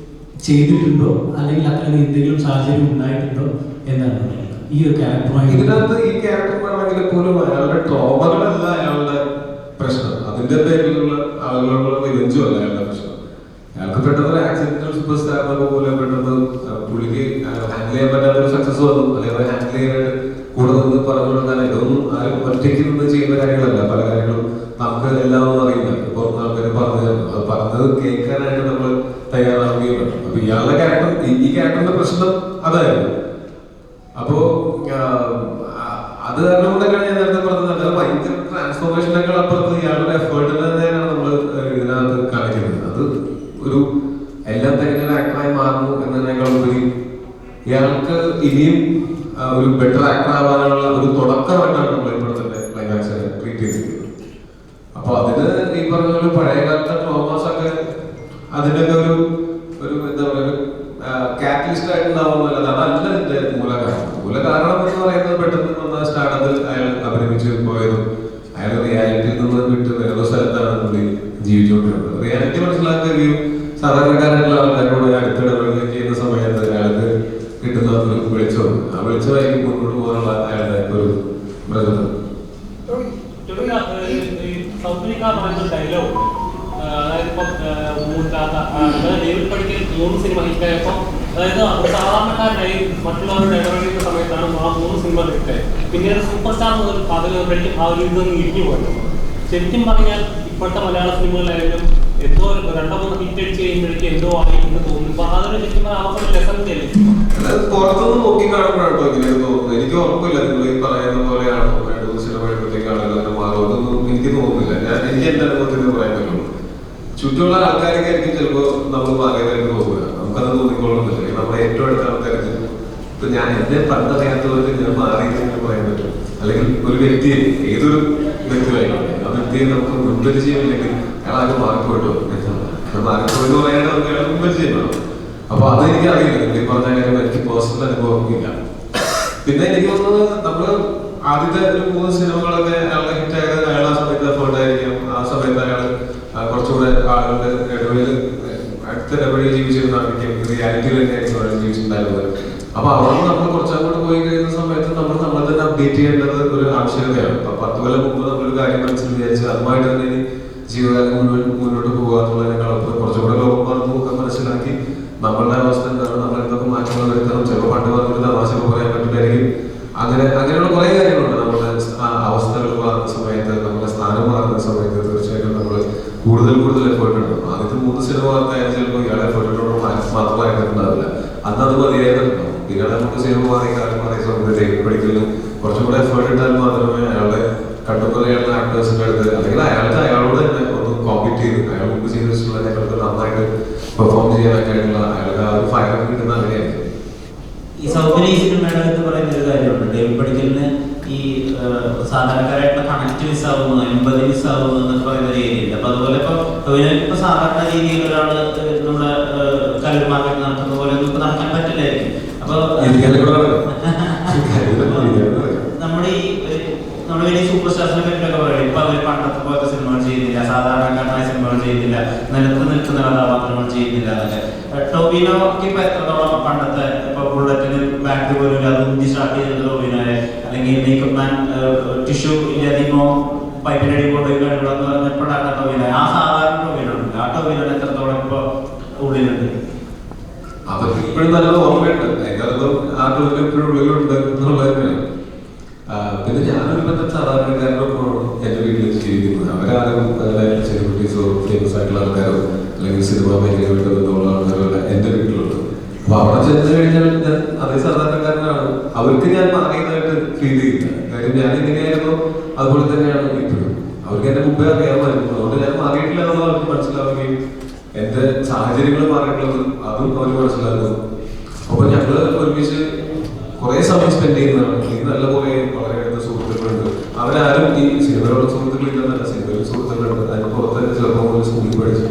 H: ചെയ്തിട്ടുണ്ടോ, അല്ലെങ്കിൽ അത്തരം എന്തെങ്കിലും സാഹചര്യം ഉണ്ടായിട്ടുണ്ടോ എന്നാണ് ഈ ഒരു ക്യാരക്ടറുമായി.
A: ഇതിനകത്ത് ഈ ക്യാരക്ടറാണെങ്കിൽ പോലും അയാളുടെ ട്രോമകളല്ല അയാളുടെ പ്രശ്നം, അതിന്റെ പേരിലുള്ള ആളുകളുള്ള റിവെഞ്ചും അല്ല അയാളുടെ പ്രശ്നം. അയാൾക്ക് പെട്ടെന്ന് ആക്സിഡന്റൽ സൂപ്പർ സ്റ്റാറിനൊക്കെ പോലെ പെട്ടെന്ന് പുള്ളിക്ക് ഹാൻഡിൽ ചെയ്യാൻ പറ്റാത്ത ഒരു സക്സസ് വന്നു, അല്ലെങ്കിൽ ഹാൻഡിൽ ചെയ്യാനായിട്ട് കൂടെ നിന്ന് പറഞ്ഞു കൊടുക്കാൻ ഇതൊന്നും ആരും ഒറ്റയ്ക്ക് നിന്ന് ചെയ്യുന്ന കാര്യങ്ങളല്ല. പല കാര്യങ്ങളും നമുക്ക് എല്ലാം ഒന്നും അറിയില്ല. ഇപ്പൊ ആൾക്കാർ പറഞ്ഞത് കേൾക്കാനായിട്ട് നമ്മൾ തയ്യാറാവുകയും വേണം. അപ്പൊ ഇയാളുടെ ക്യാരക്ടർ, ഈ ക്യാരക്ടറിന്റെ പ്രശ്നം അതായിരുന്നു. അപ്പോ അത് കാരണം കൊണ്ടൊക്കെയാണ് ഞാൻ നേരത്തെ പറഞ്ഞത്, അത് ഭയങ്കര ട്രാൻസ്ഫോർമേഷനൊക്കെ അപ്പുറത്ത് ഇയാളുടെ എഫേർട്ടിനെ തന്നെയാണ് നമ്മൾ ഇതിനകത്ത് കാണിക്കുന്നത്. അത് ഒരു എല്ലാം തന്നെ ആക്ടറായി മാറുന്നു എന്നതിനേക്കാൾ ഉപരി ഇയാൾക്ക് ഇനിയും ഒരു ബെറ്റർ ആക്ടർ ആവാനുള്ള ഒരു തുടക്കമായിട്ടാണ് നമ്മൾ ഇപ്പോൾ തന്നെ ക്ലൈമാക്സ് ട്രീറ്റ് ചെയ്തിരിക്കുന്നത്. അപ്പൊ അതിന് ഈ പറഞ്ഞ പോലെ പഴയ കാലത്തെ ട്രോമാസ് ഒക്കെ അതിനൊക്കെ ഒരു എന്താ പറയുക കാറ്റലിസ്റ്റ് ആയിട്ടുണ്ടാവുന്നല്ല, അതല്ല ഇതിന്റെ മൂലകാരണം എന്ന് പറയുന്നത് പെട്ടെന്ന് വന്ന സ്റ്റാർട്ടപ്പിൽ അയാൾ അഭിനയിച്ച് പോയതും അയാൾ റിയാലിറ്റിയിൽ നിന്ന് വിട്ട് വേറെ സ്ഥലത്താണ് പുള്ളി ജീവിച്ചുകൊണ്ടിരുന്നത്. റിയാലിറ്റി മനസ്സിലാക്കുകയും സാധാരണക്കാരായിട്ടുള്ള ആൾക്കാരോട് അടുത്തിടപെടുകയും ചെയ്യുന്ന സമയത്ത് അയാൾക്ക് കിട്ടുന്ന ഒരു വെളിച്ചമുണ്ട്. ആ വെളിച്ചമായിരിക്കും മുന്നോട്ട് പോകാനുള്ള അയാളുടെ ഒരു പ്രചോദനം.
B: ഡയലോഗ് അതായത് ഇപ്പം ഡേവിഡ് പടിക്കൽ 3 സിനിമ ഹിറ്റായപ്പോൾ, അതായത് സാധാരണക്കാരനായി മറ്റുള്ളവരുടെ ഇടപെടുന്ന സമയത്താണ് ആ 3 സിനിമ ഹിറ്റായി. പിന്നീട് സൂപ്പർ സ്റ്റാർ മുതൽ അതിലുമ്പോഴേക്കും ആ ഒരു ഇതൊന്നും ഇടിഞ്ഞു പോയത്. ശരിക്കും പറഞ്ഞാൽ ഇപ്പോഴത്തെ മലയാള സിനിമകളിലായാലും എന്തോ 2-3 ഹിറ്റ് അടിച്ച് കഴിയുമ്പോഴേക്കും എന്തോ ആയി എന്ന് തോന്നുന്നു. അപ്പൊ അതൊരു ശരിക്കും അവർക്കൊരു ലെസൺ തന്നെയല്ലേ?
A: പുറത്തുനിന്ന് നോക്കി കാണുമ്പോഴാട്ടോ ഇങ്ങനെ തോന്നുന്നത്. എനിക്ക് ഉറപ്പില്ല നിങ്ങൾ ഈ പറയുന്ന പോലെയാണോ 2 സിനിമ കഴിയുമ്പോഴത്തേക്ക് ആളുകൾ മാറുമെന്നൊന്നും എനിക്ക് തോന്നുന്നില്ല. എനിക്ക് എന്റെ അനുഭവത്തിൽ പറയാൻ പറ്റുള്ളൂ. ചുറ്റുമുള്ള ആൾക്കാരൊക്കെ ആയിരിക്കും ചിലപ്പോൾ നമ്മൾ മാറിയതായിട്ട് തോന്നുക, നമുക്കത് തോന്നിക്കൊള്ളുന്നില്ല. നമ്മുടെ ഏറ്റവും അടുത്ത ആൾക്കാർക്ക് ഇപ്പൊ ഞാൻ എന്നെ പണ്ടറിയാത്തവർക്ക് ഞാൻ മാറിയെന്ന് പറയാൻ പറ്റും. അല്ലെങ്കിൽ ഒരു വ്യക്തിയെ, ഏതൊരു വ്യക്തിയായിക്കോട്ടെ, ആ വ്യക്തിയെ നമുക്ക് മുൻപരിചയമില്ലെങ്കിൽ അയാൾ ആരും മാറിപ്പോയിട്ടോ മാറിപ്പോയെന്ന് പറയാനായിട്ട് നമുക്ക് അയാൾ മുൻപരിചയം വേണം. അപ്പൊ അതെനിക്ക് അറിയില്ല. നിങ്ങൾ പറഞ്ഞ കാര്യം എനിക്ക് പേഴ്സണൽ അനുഭവം ഇല്ല. പിന്നെ എനിക്ക് തോന്നുന്നത് നമ്മള് ആദ്യത്തെ ഒരു 3 സിനിമകളൊക്കെ അയാളുടെ ഹിറ്റായത് അയാൾ ആ സമയത്ത് എഫേർട്ടായിരിക്കും. ആ സമയത്ത് അയാൾ കുറച്ചുകൂടെ ആളുകളുടെ ഇടവയിൽ അടുത്ത ഇടവഴി ജീവിച്ചിരുന്നായിരിക്കും റിയാലിറ്റി തന്നെയായിരിക്കും ജീവിച്ചിട്ടുണ്ടായിരുന്നത്. അപ്പൊ അവിടെ നമ്മൾ കുറച്ചങ്ങോട്ട് പോയി കഴിയുന്ന സമയത്ത് നമ്മൾ തന്നെ അപ്ഡേറ്റ് ചെയ്യേണ്ടത് ഒരു ആവശ്യകതയാണ്. അപ്പൊ 10 കൊല്ലം മുമ്പ് നമ്മളൊരു കാര്യം മനസ്സിൽ വിചാരിച്ച് അതുമായിട്ട് തന്നെ ജീവിതകാലം മുന്നോട്ട് പോകുക എന്നുള്ളതിനേക്കാൾ കുറച്ചുകൂടെ ലോകം പറഞ്ഞൊക്കെ മനസ്സിലാക്കി നമ്മളുടെ അവസ്ഥ എന്താണ്, നമ്മൾ എന്തൊക്കെ മാറ്റങ്ങൾ വരുത്തണം. ചിലപ്പോൾ പണ്ട് പറഞ്ഞൊരു തമാശ പറയാൻ പറ്റില്ലായിരിക്കും. അങ്ങനെയുള്ള കുറെ കാര്യങ്ങളുണ്ട്. നമ്മുടെ അവസ്ഥകൾ മാറുന്ന സമയത്ത്, നമ്മുടെ സ്ഥാനം മാറുന്ന സമയത്ത് തീർച്ചയായിട്ടും നമ്മൾ കൂടുതൽ എഫേർട്ട് ഇടണം. ആദ്യത്തെ 3 സിനിമ പറഞ്ഞാൽ ചിലപ്പോൾ ഇയാളെ എഫേർട്ട് ഇട്ടോണ്ട് മാത്രമായിട്ടുണ്ടാവില്ല, അന്ന് അത് മതിയായിട്ടുണ്ടാവും. പിന്നീട് നമുക്ക് സിനിമ മാറി കാലം മാറിയ സമയത്ത് പഠിക്കലും കുറച്ചുകൂടെ എഫേർട്ട് ഇട്ടാൽ മാത്രമേ അയാളുടെ കണ്ടുപറയുള്ള ആക്ടേഴ്സിന്റെ അടുത്ത്, അല്ലെങ്കിൽ അയാളോട് തന്നെ ഒന്ന് കോമ്പീറ്റ് ചെയ്ത് അയാൾ മുമ്പ് ചെയ്ത് വെച്ചിട്ടുള്ളതിനെക്കാളും നന്നായിട്ട് പെർഫോം ചെയ്യാനൊക്കെ ആയിട്ടുള്ള അയാളുടെ ആ ഒരു ഫയർ കിട്ടുന്ന അങ്ങനെയായിരിക്കും.
D: ഈ സൗകര്യ സിനിമയുടെ എന്ന് പറയുന്ന ഒരു കാര്യമുണ്ട്. ഡേവിഡ് പടിക്കലിന് ഈ സാധാരണക്കാരായിട്ടുള്ള കണക്ട് മിസ്സാവുന്നു, എമ്പതി മിസ്സാവുന്നു എന്നൊക്കെ പറയുന്ന രീതിയുണ്ട്. അപ്പൊ അതുപോലെ ഇപ്പൊ സാധാരണ രീതിയിൽ ഒരാള് നമ്മുടെ കലൂർ മാർക്കറ്റ് നടക്കുന്ന പോലെ ഒന്നും ഇപ്പൊ നടക്കാൻ പറ്റില്ലായിരിക്കും. അപ്പൊ നമ്മുടെ വലിയ സൂപ്പർ സ്റ്റാർസിനെ പറ്റിയൊക്കെ പറയും. ഇപ്പൊ അവര് പണ്ടത്തെ പോലത്തെ സിനിമകൾ ചെയ്യുന്നില്ല, സാധാരണക്കാരനായ സിനിമകൾ ചെയ്യുന്നില്ല, നിലത്ത് നിൽക്കുന്ന കഥാപാത്രങ്ങൾ ചെയ്യുന്നില്ല എന്നൊക്കെ. ടോവിനോക്ക് ഇപ്പൊ എത്രത്തോളം പണ്ടത്തെ ഇപ്പൊ ബുള്ളറ്റിന് ബാറ്ററി പോലും അത് ഉന്തി സ്റ്റാർട്ട് ചെയ്തത് ടോവിനോയെ, അല്ലെങ്കിൽ മേക്കപ്പ് മാൻ ടിഷ്യൂ ഇല്ലാതിമോ പൈപ്പിനടി കൊണ്ടുപോയി കഴിവുള്ളതെന്ന് പറഞ്ഞപ്പോഴാണ് ടോവിനോ. ആ സാധാരണ ടോവിനോ ഉണ്ട്. ആ ടോവിനോട് എത്രത്തോളം ഇപ്പൊ ഉള്ളിലുണ്ട്?
A: അതൊക്കെ ഇപ്പോഴും നല്ല ഓർമ്മയുണ്ട്. അതിനകത്തും ആ ടോവിനോ ഇപ്പോഴും ഉള്ളിലുണ്ട് എന്നുള്ളത് തന്നെയാണ്. പിന്നെ ഞാനൊരു ബന്ധം സാധാരണക്കാരോടൊപ്പമാണ് എന്റെ വീട്ടിൽ ജീവിക്കുന്നത്. അവരാരും സെലിബ്രിറ്റീസോ ഫേമസ് ആയിട്ടുള്ള ആൾക്കാരോ അല്ലെങ്കിൽ സിനിമ മേഖലയുമായിട്ട് ബന്ധമുള്ള ആൾക്കാരോ അല്ല എന്റെ വീട്ടിലുള്ളത്. അപ്പൊ അവിടെ ചെന്ന് കഴിഞ്ഞാൽ ഞാൻ അതേ സാധാരണക്കാരനാണ്. അവർക്ക് ഞാൻ മാറിയതായിട്ട് ഫീൽ ചെയ്യില്ല. കാര്യം ഞാൻ എങ്ങനെയായിരുന്നു അതുപോലെ തന്നെയാണ് ഇപ്പോഴും. അവർക്ക് എന്റെ മുമ്പേ അറിയാമായിരുന്നു. അതുകൊണ്ട് ഞാൻ മാറിയിട്ടില്ല എന്നുള്ളത് അവർക്ക് മനസ്സിലാവുകയും എന്റെ സാഹചര്യങ്ങൾ മാറിയിട്ടുള്ളത് അതും അവർ മനസ്സിലാക്കുന്നു. അപ്പൊ ഞങ്ങള് ഒരുമിച്ച് കുറെ സമയം സ്പെൻഡ് ചെയ്യുന്നതാണ്. എനിക്ക് നല്ല കുറെ വളരെ അടുത്ത സുഹൃത്തുക്കളുണ്ട്. അവരാരും ഈ സിനിമയിലുള്ള സുഹൃത്തുക്കളില്ലെന്നല്ല, സിനിമയിൽ സുഹൃത്തുക്കളുണ്ട്. അതിന് പുറത്ത് ചെറുപ്പം മുതൽ സ്കൂളിൽ പഠിച്ചു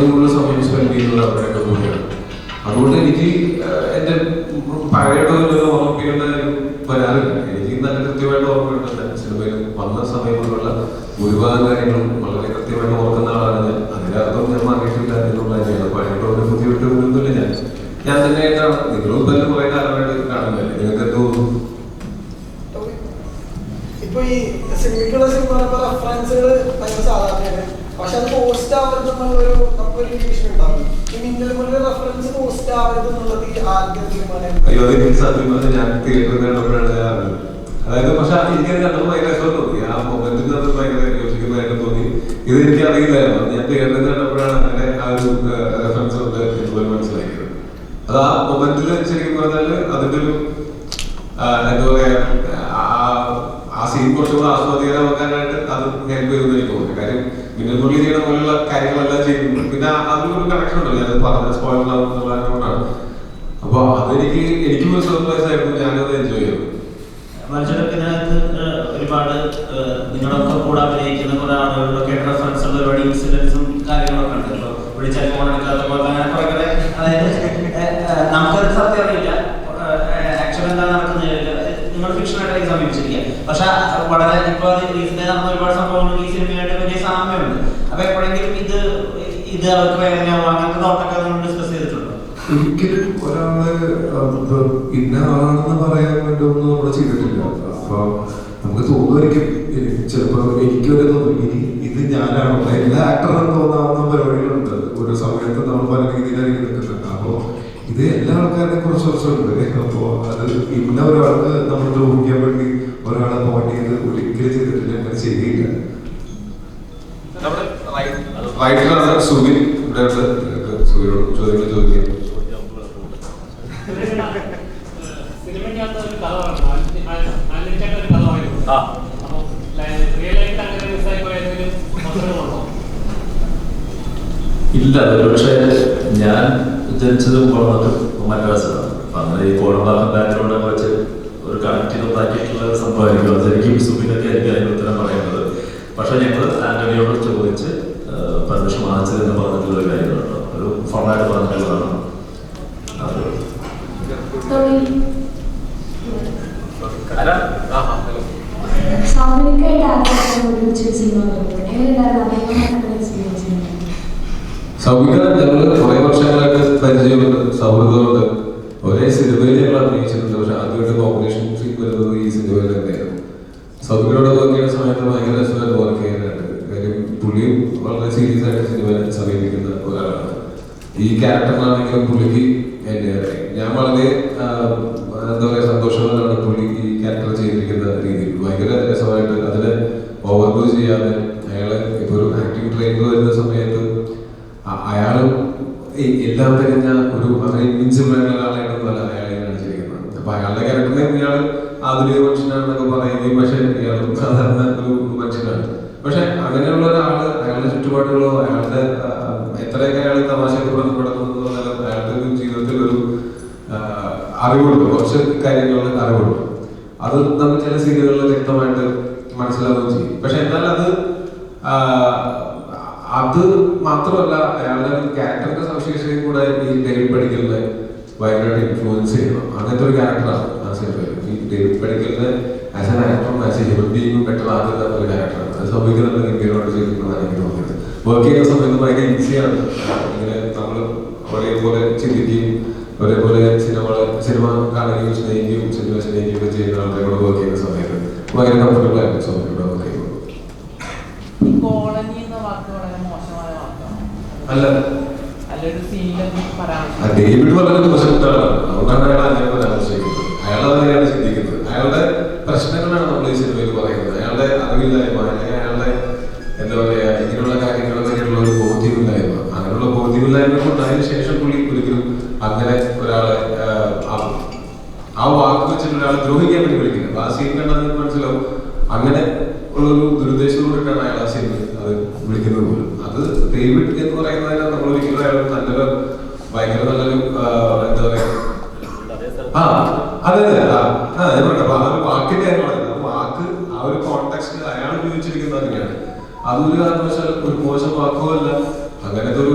A: ഏറ്റവും കൂടുതൽ സമയം സ്പെൻഡ് ചെയ്യുന്നത് അവരുടെ കൂടെയാണ്. അതുകൊണ്ട് എനിക്ക് എൻ്റെ പഴയതൊരു ഓർമ്മിക്കേണ്ട വരാറില്ല. എനിക്ക് നല്ല കൃത്യമായിട്ട് ഓർമ്മയുണ്ട്. സിനിമയിൽ വന്ന സമയത്തുള്ള ഭൂരിഭാഗം കാര്യങ്ങളും വളരെ കൃത്യമായിട്ട് ഓർക്കുന്ന ആളാണ് ഞാൻ. അതിനർത്ഥം ഞാൻ മാറിയിട്ടില്ല എന്നുള്ള തന്നെയാണ്. പഴയതോടെ പുതിയ വിട്ടൊന്നുമില്ല. ഞാൻ തന്നെയായിട്ടാണ്. നിങ്ങളും തന്നെ കുറെ കാലമായിട്ട് കാണുന്നില്ല. നിങ്ങൾക്ക് എന്തോ
C: ഇപ്പൊ ഈ സിനിമയ്ക്കുള്ള സിനിമ റെഫറൻസുകൾ ഭയങ്കര സാധാരണയാണ്. പക്ഷെ അത് പോസ്റ്റ് ആവരുത് എന്നുള്ളൊരു നമുക്കൊരു ഇൻഡിക്കേഷൻ ഉണ്ടാവും. ഈ മിന്നൽ പോലെ റെഫറൻസ് പോസ്റ്റ് ആവരുത് എന്നുള്ളത് ഈ ആദ്യ തീരുമാനം.
A: അയ്യോ, അതെനിക്ക് സത്യം പറഞ്ഞാൽ ഞാൻ തിയേറ്ററിൽ കണ്ടപ്പോഴാണ് ഞാൻ അറിഞ്ഞത്. അതായത് പക്ഷെ എനിക്കത് കണ്ടപ്പോൾ ഭയങ്കര രസം തോന്നി. ആ മൊമെന്റിൽ അത് ഭയങ്കര യോജിക്കുന്നതായിട്ട് തോന്നി. ഇത് എനിക്ക് അറിയില്ലായിരുന്നു. ഞാൻ തിയേറ്ററിൽ കണ്ടപ്പോഴാണ് അങ്ങനെ ആ ഒരു റെഫറൻസ് കൊണ്ട് ഇതുപോലെ മനസ്സിലാക്കിയത്. അത് ആ മൊമെന്റിൽ ശരിക്കും പറഞ്ഞാൽ അതിന്റെ ഒരു എന്താ പറയാ, ആ സീൻ കുറച്ചുകൂടെ ആസ്വാദികരമാക്കാനായിട്ട് അത് ഹെൽപ്പ് ചെയ്യുമെന്ന് എനിക്ക് തോന്നി. കാര്യം മിന്നൽ മുരളി ചെയ്യുന്ന പോലുള്ള കാര്യങ്ങളെല്ലാം ചെയ്യുന്നു. പിന്നെ അതിലൊരു കണക്ഷൻ ഉണ്ടല്ലോ, ഞാൻ പറഞ്ഞ സ്പോയിലർ ആവുന്നതുകൊണ്ടാണ്. അപ്പൊ അതെനിക്ക് ഒരു സർപ്രൈസ് ആയിരുന്നു. ഞാനത് എൻജോയ് ചെയ്തു.
D: മനുഷ്യർക്ക് ഇതിനകത്ത് ഒരുപാട് നിങ്ങളൊക്കെ കൂടെ അഭിനയിക്കുന്ന കുറെ ആളുകളിലൊക്കെ റെഫറൻസ് ഉള്ള ഒരുപാട് ഇൻസിഡൻസും കാര്യങ്ങളൊക്കെ ഉണ്ട്. ഇപ്പൊ വിളിച്ചാൽ ഫോൺ എടുക്കാത്ത പോലെ അങ്ങനെ കുറെ അതായത് നമുക്കത് സത്യം അറിയില്ല ആക്ച്വലി എന്താ നടക്കുന്നത്. നിങ്ങൾ ഫിക്ഷനായിട്ട് സമീപിച്ചിരിക്കുക. പക്ഷെ വളരെ ഇപ്പൊ റീസെന്റ് നടന്ന ഒരുപാട് സംഭവങ്ങൾ ഈ സിനിമയായിട്ട് വലിയ സാമ്യമുണ്ട്. അപ്പൊ എപ്പോഴെങ്കിലും ഇത് അവർക്ക് വേദനയാവും അങ്ങനത്തെ തോട്ടൊക്കെ നമ്മൾ ഡിസ്കസ് ചെയ്തിട്ടുണ്ടോ?
G: ഒരിക്കലും ഒരാള് ഇന്ന ആളാണെന്ന് പറയാൻ വേണ്ടിയൊന്നും നമ്മൾ ചെയ്തിട്ടില്ല. അപ്പൊ നമുക്ക് തോന്നുമായിരിക്കും, ചിലപ്പോ എനിക്കൊരു തോന്നും ഇനി ഇത് ഞാനാണോ. എല്ലാ ആക്ടറും തോന്നാവുന്ന പരിപാടികളുണ്ട്. ഒരു സമയത്ത് നമ്മൾ പല രീതിയിലായിരിക്കും നിൽക്കുന്നുണ്ട്. അപ്പോ ഇത് എല്ലാ ആൾക്കാരുടെയും കുറച്ച് വർഷമുണ്ട്. അപ്പോ അത് ഇന്ന ഒരാൾക്ക് നമ്മൾ ദ്രോഹിക്കാൻ വേണ്ടി ഒരാളെ പോയിന്റ് ചെയ്ത് ഒരിക്കലും ചെയ്തിട്ടില്ല. അങ്ങനെ ചെയ്യുകയില്ല.
A: റൈറ്ററാണ് സുബിൻ. ഇവിടെ സുബിനോട് ചോദ്യങ്ങൾ ചോദിക്കാം.
B: സിനിമയ്ക്കകത്ത് ഒരു കഥ ആന്റണിച്ചേട്ടൻ ഒരു കഥ പറയുന്നു. അപ്പൊ റിയൽ ലൈഫിൽ അങ്ങനെ മിസ്സായി പോയ ഏതെങ്കിലും അവസരങ്ങളുണ്ടോ?
E: ഇല്ല. പക്ഷേ ഞാൻ ജനിച്ചതും വളർന്നതും മദ്രാസിലാണ്. അപ്പം അങ്ങനെ ഈ കോടമ്പാക്കം ബാക്കിലൂടെ വെച്ച് ഒരു കണക്ട് ഉണ്ടാക്കിയിട്ടുള്ള സംഭവമായിരിക്കും. അതായിരിക്കും സുബിനൊക്കെ ആയിരിക്കും അതിന് ഉത്തരം പറയുന്നത്. പക്ഷെ ഞങ്ങൾ ആന്റണിയോട് ചോദിച്ച് പെർമിഷൻ വാങ്ങിച്ചതെന്ന് പറഞ്ഞിട്ടുള്ള ഒരു കാര്യങ്ങളുണ്ടോ, ഒരു ഫോണായിട്ട് പറഞ്ഞിട്ടുള്ളതാണ്.
A: സൗബിക ഞങ്ങൾ കുറെ വർഷങ്ങളായിട്ട് പരിചയമുണ്ട്, സൗഹൃദമുണ്ട്. ഒരേ സിനിമയിൽ ഞങ്ങൾ അഭിനയിച്ചിട്ടുണ്ട്. പക്ഷെ ആദ്യമായിട്ട് കോമ്പിനേഷൻ സീൻ വരുന്നത് ഈ സിനിമയിൽ തന്നെയായിരുന്നു. സൗബികയോട് വർക്ക് ചെയ്യുന്ന സമയത്ത് ഭയങ്കര രസമായിട്ട് വർക്ക് ചെയ്യാനായിട്ട്. കാര്യം പുള്ളിയും വളരെ സീരിയസ് ആയിട്ട് സിനിമയെ സമീപിക്കുന്ന ഒരാളാണ്. ഈ ക്യാരക്ടറിനാണെങ്കിലും പുള്ളിക്ക് ഞാൻ വളരെ എന്താ പറയുക സന്തോഷവാനാണ് പുള്ളി ഈ ക്യാരക്ടർ ചെയ്തിരിക്കുന്ന രീതിയിൽ. ഭയങ്കര രസമായിട്ട് അതിനെ ഓവർഡു ചെയ്യാതെ അയാള് ഇപ്പൊ ഒരു ആക്ടിങ് ട്രെയിനർ വരുന്ന സമയത്ത് അയാളും എല്ലാം തികഞ്ഞ ഒരു അങ്ങനെ ഇൻവിൻസിബിൾ ആയിട്ടുള്ള ഒരാളായിട്ടൊന്നുമല്ല അയാളെ കാണിച്ചിരിക്കുന്നത്. അപ്പൊ അയാളുടെ ക്യാരക്ടറിനെ ഇയാൾ ആധുനിക മനുഷ്യനാണെന്നൊക്കെ പറയുകയും പക്ഷെ ഇയാളും സാധാരണ ഒരു മനുഷ്യനാണ്. പക്ഷെ അങ്ങനെയുള്ള ഒരാള് അയാളുടെ ചുറ്റുപാടുകളോ അയാളുടെ എത്രയൊക്കെ അയാൾ തമാശയൊക്കെ ബന്ധപ്പെടുന്നു അയാളുടെ ഒരു ജീവിതത്തിൽ ഒരു അറിവുണ്ട്, കുറച്ച് കാര്യങ്ങളിൽ അറിവുണ്ട്. അത് നമുക്ക് ചില സീനുകളിൽ വ്യക്തമായിട്ട് മനസ്സിലാവുകയും ചെയ്യും. പക്ഷെ എന്നാൽ അത് മാത്രമല്ല, അയാളുടെ ക്യാരക്ടറിന്റെ സവിശേഷതയും കൂടെ ഈ ഡേവിഡ് പടിക്കലിനെ ഭയങ്കരമായിട്ട് ഇൻഫ്ലുവൻസ് ചെയ്യണം. അങ്ങനത്തെ ഒരു ക്യാരക്ടറാണ് ആ സിനിമയിൽ. ഈ ഡേവിഡ് പടിക്കലിനെ ആസ് എൻ ആക്ടറും ആസ് എ ഹ്യൂമൻ ബീയിങ്ങും ബെറ്റർ ആകുന്ന ഒരു ക്യാരക്ടറാണ്. അത് സംഭവിക്കുന്ന ഇന്ത്യയിലോട് ചെയ്തിട്ടുള്ളതാണ് എനിക്ക് തോന്നിയത്. വർക്ക് ചെയ്യുന്ന സമയത്ത് ഭയങ്കര ഈസിയാണ്. ഇങ്ങനെ നമ്മൾ ഒരേപോലെ ചിന്തിക്കുകയും ഒരേപോലെ സിനിമ കാണുകയും സ്നേഹിക്കുകയും സിനിമ സ്നേഹിക്കുകയും ചെയ്യുന്ന ആൾക്കാരോട് വർക്ക് ചെയ്യുന്ന സമയത്ത് ഭയങ്കര കംഫർട്ടബിൾ ആയിരുന്നു സൗബിനോട് വർക്ക് ചെയ്യുമ്പോൾ. അല്ല, ഡേവിഡ് വളരെ മോശപ്പെട്ടാണ്. അതുകൊണ്ടാണ് അയാൾ അങ്ങനെ പരാമർശിക്കുന്നത്. അയാൾ അങ്ങനെയാണ് ചിന്തിക്കുന്നത്. അയാളുടെ പ്രശ്നങ്ങളാണ് നമ്മൾ ഈ സിനിമയിൽ പറയുന്നത്. അയാളുടെ അറിവില്ലായ്മ, അല്ലെങ്കിൽ അയാളുടെ എന്താ പറയാ ഇങ്ങനെയുള്ള കാര്യങ്ങളെ പറ്റിയുള്ള ഒരു ബോധ്യമില്ലായ്മ. അങ്ങനെയുള്ള ബോധ്യമില്ലായ്മ കൊണ്ടതിന് ശേഷം പുള്ളി ഒരിക്കലും അങ്ങനെ ഒരാളെ ആ വാക്ക് വെച്ചിട്ട് ഒരാളെ ദ്രോഹിക്കാൻ വേണ്ടി വിളിക്കുന്നത്. ആ സീൻ കണ്ടാൽ നിങ്ങൾക്ക് മനസ്സിലാവും. അങ്ങനെ ഉള്ളൊരു ദുരുദ്ദേശത്തോടെയാണ് അയാൾ ആ സീൻ അത് വിളിക്കുന്നത് പോലും. അത് ഡേവിഡ് എന്ന് പറയുന്നതിന് നമ്മൾ ഒരിക്കലും അയാൾ നല്ലൊരു ഭയങ്കര നല്ലൊരു എന്താ പറയാ അതെ അപ്പൊ ആ ഒരു വാക്കിന്റെ വാക്ക് ആ ഒരു കോണ്ടെക്സ്റ്റ് അയാൾ ഉപയോഗിച്ചിരിക്കുന്നത് അങ്ങനെയാണ്. അതൊരു കാരണവശാൽ ഒരു മോശം വാക്കോ അല്ല, അങ്ങനത്തെ ഒരു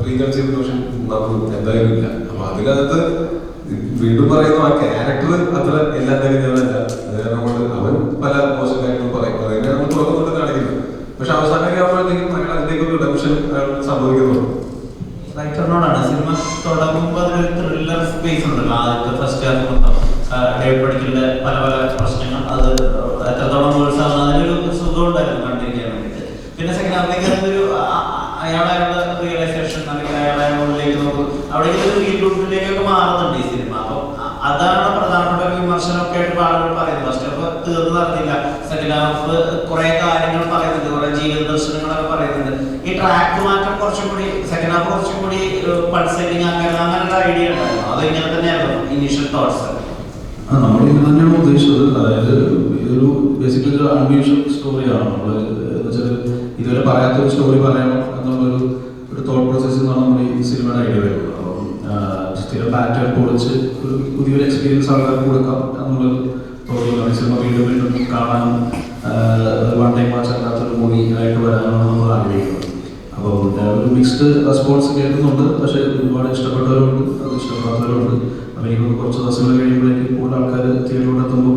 A: പ്രീ കൺസീവ്ഡ് നോഷൻ നമുക്ക് എന്തായാലും ഇല്ല. അപ്പൊ അതിനകത്ത് വീണ്ടും പറയുന്നു, ആ ക്യാരക്ടർ അത്ര എല്ലാം തികഞ്ഞവനല്ല. അതുകൊണ്ട് അവൻ പല മോശം കാര്യങ്ങളും പറയും, അതിനെ നമ്മൾ തുറന്നുകൊണ്ട് കാണിക്കുന്നു. പക്ഷെ അവസാനമൊക്കെ ആകുമ്പോഴത്തേക്കും അയാൾ അതിലേക്ക് ഒരു റിഡംഷൻ സംഭവിക്കുന്നുണ്ട്.
D: റൈറ്ററിനോടാണ് സിനിമ തുടങ്ങുമ്പോൾ അതിലൊരു ത്രില്ലർ സ്പേസ് ഉണ്ടല്ലോ. ആദ്യത്തെ ഫസ്റ്റ് ഹാഫ് മൊത്തം ഡേവിഡ് പടിക്കലിന്റെ പല പല പ്രശ്നങ്ങൾ, അത് എത്രത്തോളം വേഴ്സാകുന്ന അതിനൊരു സുഖം ഉണ്ടായിരുന്നു കണ്ടിരിക്കാൻ വേണ്ടിയിട്ട്. പിന്നെ സെക്കൻഡ് ഹാഫിലേക്ക് അതൊരു അയാളുടെ റിയലൈസേഷൻ അല്ലെങ്കിൽ അയാളുകളിലേക്ക് നോക്കും, അവിടേക്ക് ഒരു റീലൂട്ടിലേക്കൊക്കെ മാറുന്നുണ്ട് ഈ സിനിമ. അപ്പം അതാണ് പ്രധാനപ്പെട്ട ഒരു വിമർശനമൊക്കെ ആയിട്ട് ആളുകൾ പറയുന്നത്. ഫസ്റ്റ് ഹാഫ് തീർന്നു നടന്നില്ല, സെക്കൻഡ് ഹാഫ് കുറെ കാര്യങ്ങൾ പറയുന്നുണ്ട്, കുറെ ജീവിത ദർശനങ്ങളൊക്കെ പറയുന്നുണ്ട്. ഈ ട്രാക്ക് മാറ്റം കുറച്ചും കൂടി സെക്കൻഡ് ഹാഫ് കുറച്ചും കൂടി പൾസേറ്റിംഗ് ആക്കാൻ അങ്ങനെ ഒരു ഐഡിയ ഉണ്ടായിരുന്നു. അത് ഇങ്ങനെ തന്നെയായിരുന്നു ഇനീഷ്യൽ തോട്ട്സ്.
I: നമ്മൾ ഇത് തന്നെയാണ് ഉദ്ദേശിച്ചത്. അതായത് ഇതൊരു ബേസിക്കലി ഒരു അൺയൂഷ്വൽ സ്റ്റോറിയാണ്. നമ്മൾ എന്ന് വെച്ചാൽ ഇതുവരെ പറയാത്തൊരു സ്റ്റോറി പറയണം എന്നുള്ളൊരു തോട്ട് പ്രോസസ്സിൽ നിന്നാണ് നമ്മൾ ഈ സിനിമയുടെ ഐഡിയ വരുന്നത്. അപ്പം സ്ഥിരം പാറ്റേൺ പൊളിച്ച് ഒരു പുതിയൊരു എക്സ്പീരിയൻസ് ആൾക്കാർക്ക് കൊടുക്കാം എന്നുള്ളൊരു തോന്നുന്നു. സിനിമ വീണ്ടും വീണ്ടും കാണാനും വൺ ടൈം വാച്ച് അല്ലാത്തൊരു മൂവി ആയിട്ട് വരാനാണ് നമ്മൾ ആഗ്രഹിക്കുന്നത്. അപ്പോൾ ഒരു മിക്സ്ഡ് റെസ്പോൺസ് കേൾക്കുന്നുണ്ട്. പക്ഷേ ഒരുപാട് ഇഷ്ടപ്പെട്ടവരുണ്ട്, അത് ഇഷ്ടപ്പെടാത്തവരുണ്ട്. അപ്പോൾ എനിക്ക് കുറച്ച് ദിവസങ്ങൾ കഴിയുമ്പോഴേക്കും കൂടുതൽ ആൾക്കാർ തിയേറ്ററിലോട്ട് എത്തുമ്പോൾ,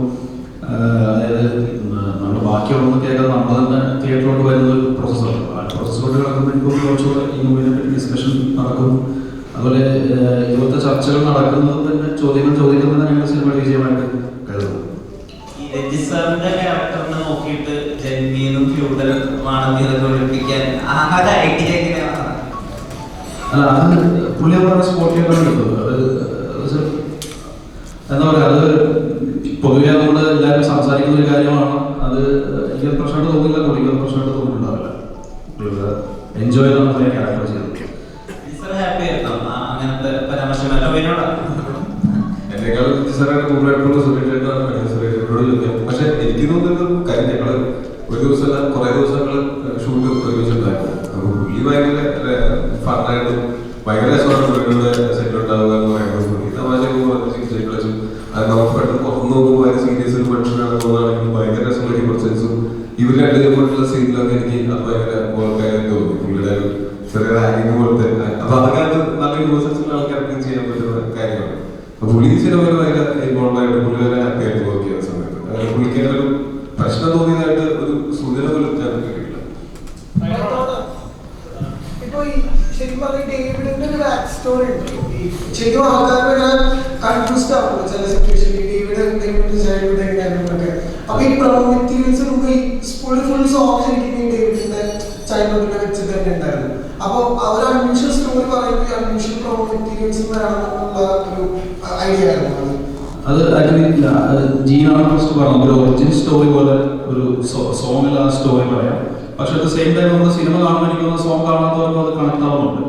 I: അതായത് നമ്മൾ ബാക്കിയുള്ളതൊന്നും കേൾക്കാതെ നമ്മൾ തന്നെ തിയേറ്ററിലോട്ട് വരുന്ന ഒരു പ്രോസസ്സാണ്. ആ പ്രോസസ്സിലോട്ട് കിടക്കുമ്പോൾ എനിക്ക് കുറച്ചുകൂടെ ഈ മൂവിനെ പറ്റി ഡിസ്കഷൻ നടക്കും. അതുപോലെ ഇതുപോലത്തെ ചർച്ചകൾ നടക്കുന്നത് തന്നെ, ചോദ്യങ്ങൾ ചോദിക്കുന്നത് ഞങ്ങൾ സിനിമയുടെ വിജയമായിട്ട് കരുതുന്നു.
D: ഈ രജിസാറിന്റെ ക്യാരക്ടറിനെ നോക്കിയിട്ട് ജന്മീനും ഫ്യൂഡലുമാണെന്ന് ഒളിപ്പിക്കാൻ ആകെ ഐഡിയ എങ്ങനെയാണ്?
I: അല്ല, അത് പുള്ളി പറഞ്ഞ സ്പോട്ടിലേക്കാണ് കിട്ടുന്നത്. അത് എന്താ പറയുക, അത് പൊതുവെ നമ്മൾ എല്ലാവരും സംസാരിക്കുന്ന ഒരു കാര്യമാണ്. അത് എനിക്ക് പ്രശ്നമായിട്ട് തോന്നില്ല, പുള്ളിക്ക് പ്രശ്നമായിട്ട് തോന്നിയിട്ടുണ്ടാവില്ല. എൻജോയ് ചെയ്താണ് പുള്ളിയെ ക്യാരക്ടർ ചെയ്തത്.
D: ഹാപ്പി ആയിരുന്നു അങ്ങനത്തെ പരാമർശമല്ല വേനോടാ.
A: എന്നെക്കാൾ സാറായിട്ട് കൂടുതലായിട്ടുള്ള സുരേഷായിട്ടാണ്. പക്ഷെ എനിക്ക് തോന്നുന്നത് കാര്യം, ഞങ്ങള് ഒരു ദിവസമല്ല കുറെ ദിവസങ്ങൾ ഷൂട്ട് ഒരുമിച്ചുണ്ടായിരുന്നു. അപ്പൊ പുള്ളി ഭയങ്കര ഫണ്ണായിട്ടും ഭയങ്കര രസമാണ് പുള്ളിയുടെ സെറ്റ് ഉണ്ടാവുക എന്ന് പറയുന്നത്. പുള്ളി തമാശയൊക്കെ പറഞ്ഞ് ചിരിച്ചു കളിച്ചു. അത് നമുക്ക് പെട്ടെന്ന് പുറത്ത് നോക്കുമ്പോൾ ഭയങ്കര സീരിയസ് ഒരു മനുഷ്യനാണ് തോന്നുകയാണെങ്കിൽ ഭയങ്കര രസമുള്ള ഡിഫറൻസും ഇവർ രണ്ടുപേരുമായിട്ടുള്ള സീനിലൊക്കെ എനിക്ക് അത് ഭയങ്കര ഓർക്കാനൊക്കെ തോന്നി. പുള്ളിയുടെ ഒരു ചെറിയ റാഗിങ് പോലത്തെ, അപ്പൊ അതൊക്കെ അത് നല്ല യൂണിവേഴ്സിറ്റിയിലുള്ള ആൾക്കാർക്ക് ചെയ്യാൻ പറ്റുന്ന കാര്യമാണ്. അപ്പൊ പുള്ളി സിനിമയിൽ ഭയങ്കര ഇൻവോൾവ് ആയിട്ട് പുള്ളി വരെ ഹാപ്പി ആയിട്ട് വർക്ക് ചെയ്യുന്ന സമയത്ത് പുള്ളിക്ക് ഒരു പ്രശ്നം തോന്നിയതായിട്ട് ഒരു സൂചന പോലും ഞാൻ കിട്ടിയില്ല.
C: ഇപ്പൊ ഈ ശരിക്കും പറഞ്ഞ ഡേവിഡിന്റെ ഒരു ബാക്ക് സ്റ്റോറി ഉണ്ട്. ശരിക്കും ആൾക്കാർക്ക് കൺഫ്യൂസ്ഡ് ആവുള്ളൂ ചില സിറ്റുവേഷനിൽ ഡേവിഡ് എന്തെങ്കിലും ചൈൽഡ്ഹുഡ് എങ്ങനെയാണെന്നൊക്കെ. അപ്പൊ ഈ പ്രൊമോമെറ്റീരിയൽസ് നമുക്ക് ഈ ഫുൾ സോങ് ശരിക്കും ഡേവിഡിന്റെ ചൈൽഡ്ഹുഡിനെ വെച്ചിട്ട് തന്നെ ഉണ്ടായിരുന്നു. അപ്പൊ അവർ അൺയൂഷ്വൽ സ്റ്റോറി പറയുമ്പോൾ അൺയൂഷ്വൽ പ്രൊമോമെറ്റീരിയൽസ് വേണമെന്നുള്ള ഒരു ഐഡിയ ആയിരുന്നു.
I: അത് ആക്ച്വലി ജീനാണ് ഫസ്റ്റ് പറഞ്ഞത്, ഒരു ഒറിജിൻ സ്റ്റോറി പോലെ ഒരു സോങ്ങിൽ ആ സ്റ്റോറി പറയാം. പക്ഷെ അറ്റ് ദ സെയിം ടൈം നമ്മൾ സിനിമ കാണുമ്പോൾ എനിക്ക് തോന്നുന്ന സോങ് കാണാത്തവർക്ക് അത് കണക്ട് ആവുന്നുണ്ട്.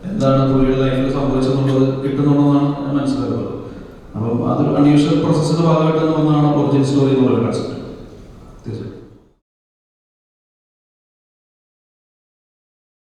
I: എന്താണ് പുള്ളിയുടെ ലൈഫിൽ സംഭവിച്ചെന്നുള്ളത് കിട്ടുന്നുണ്ടെന്നാണ് ഞാൻ മനസ്സിലാക്കുന്നത്. അപ്പം അതൊരു അൺയൂഷ്വൽ പ്രോസസ്സിന്റെ ഭാഗമായിട്ട് വന്നാണ് ഒറിജിൻ സ്റ്റോറി എന്നുള്ള കൺസെപ്റ്റ്.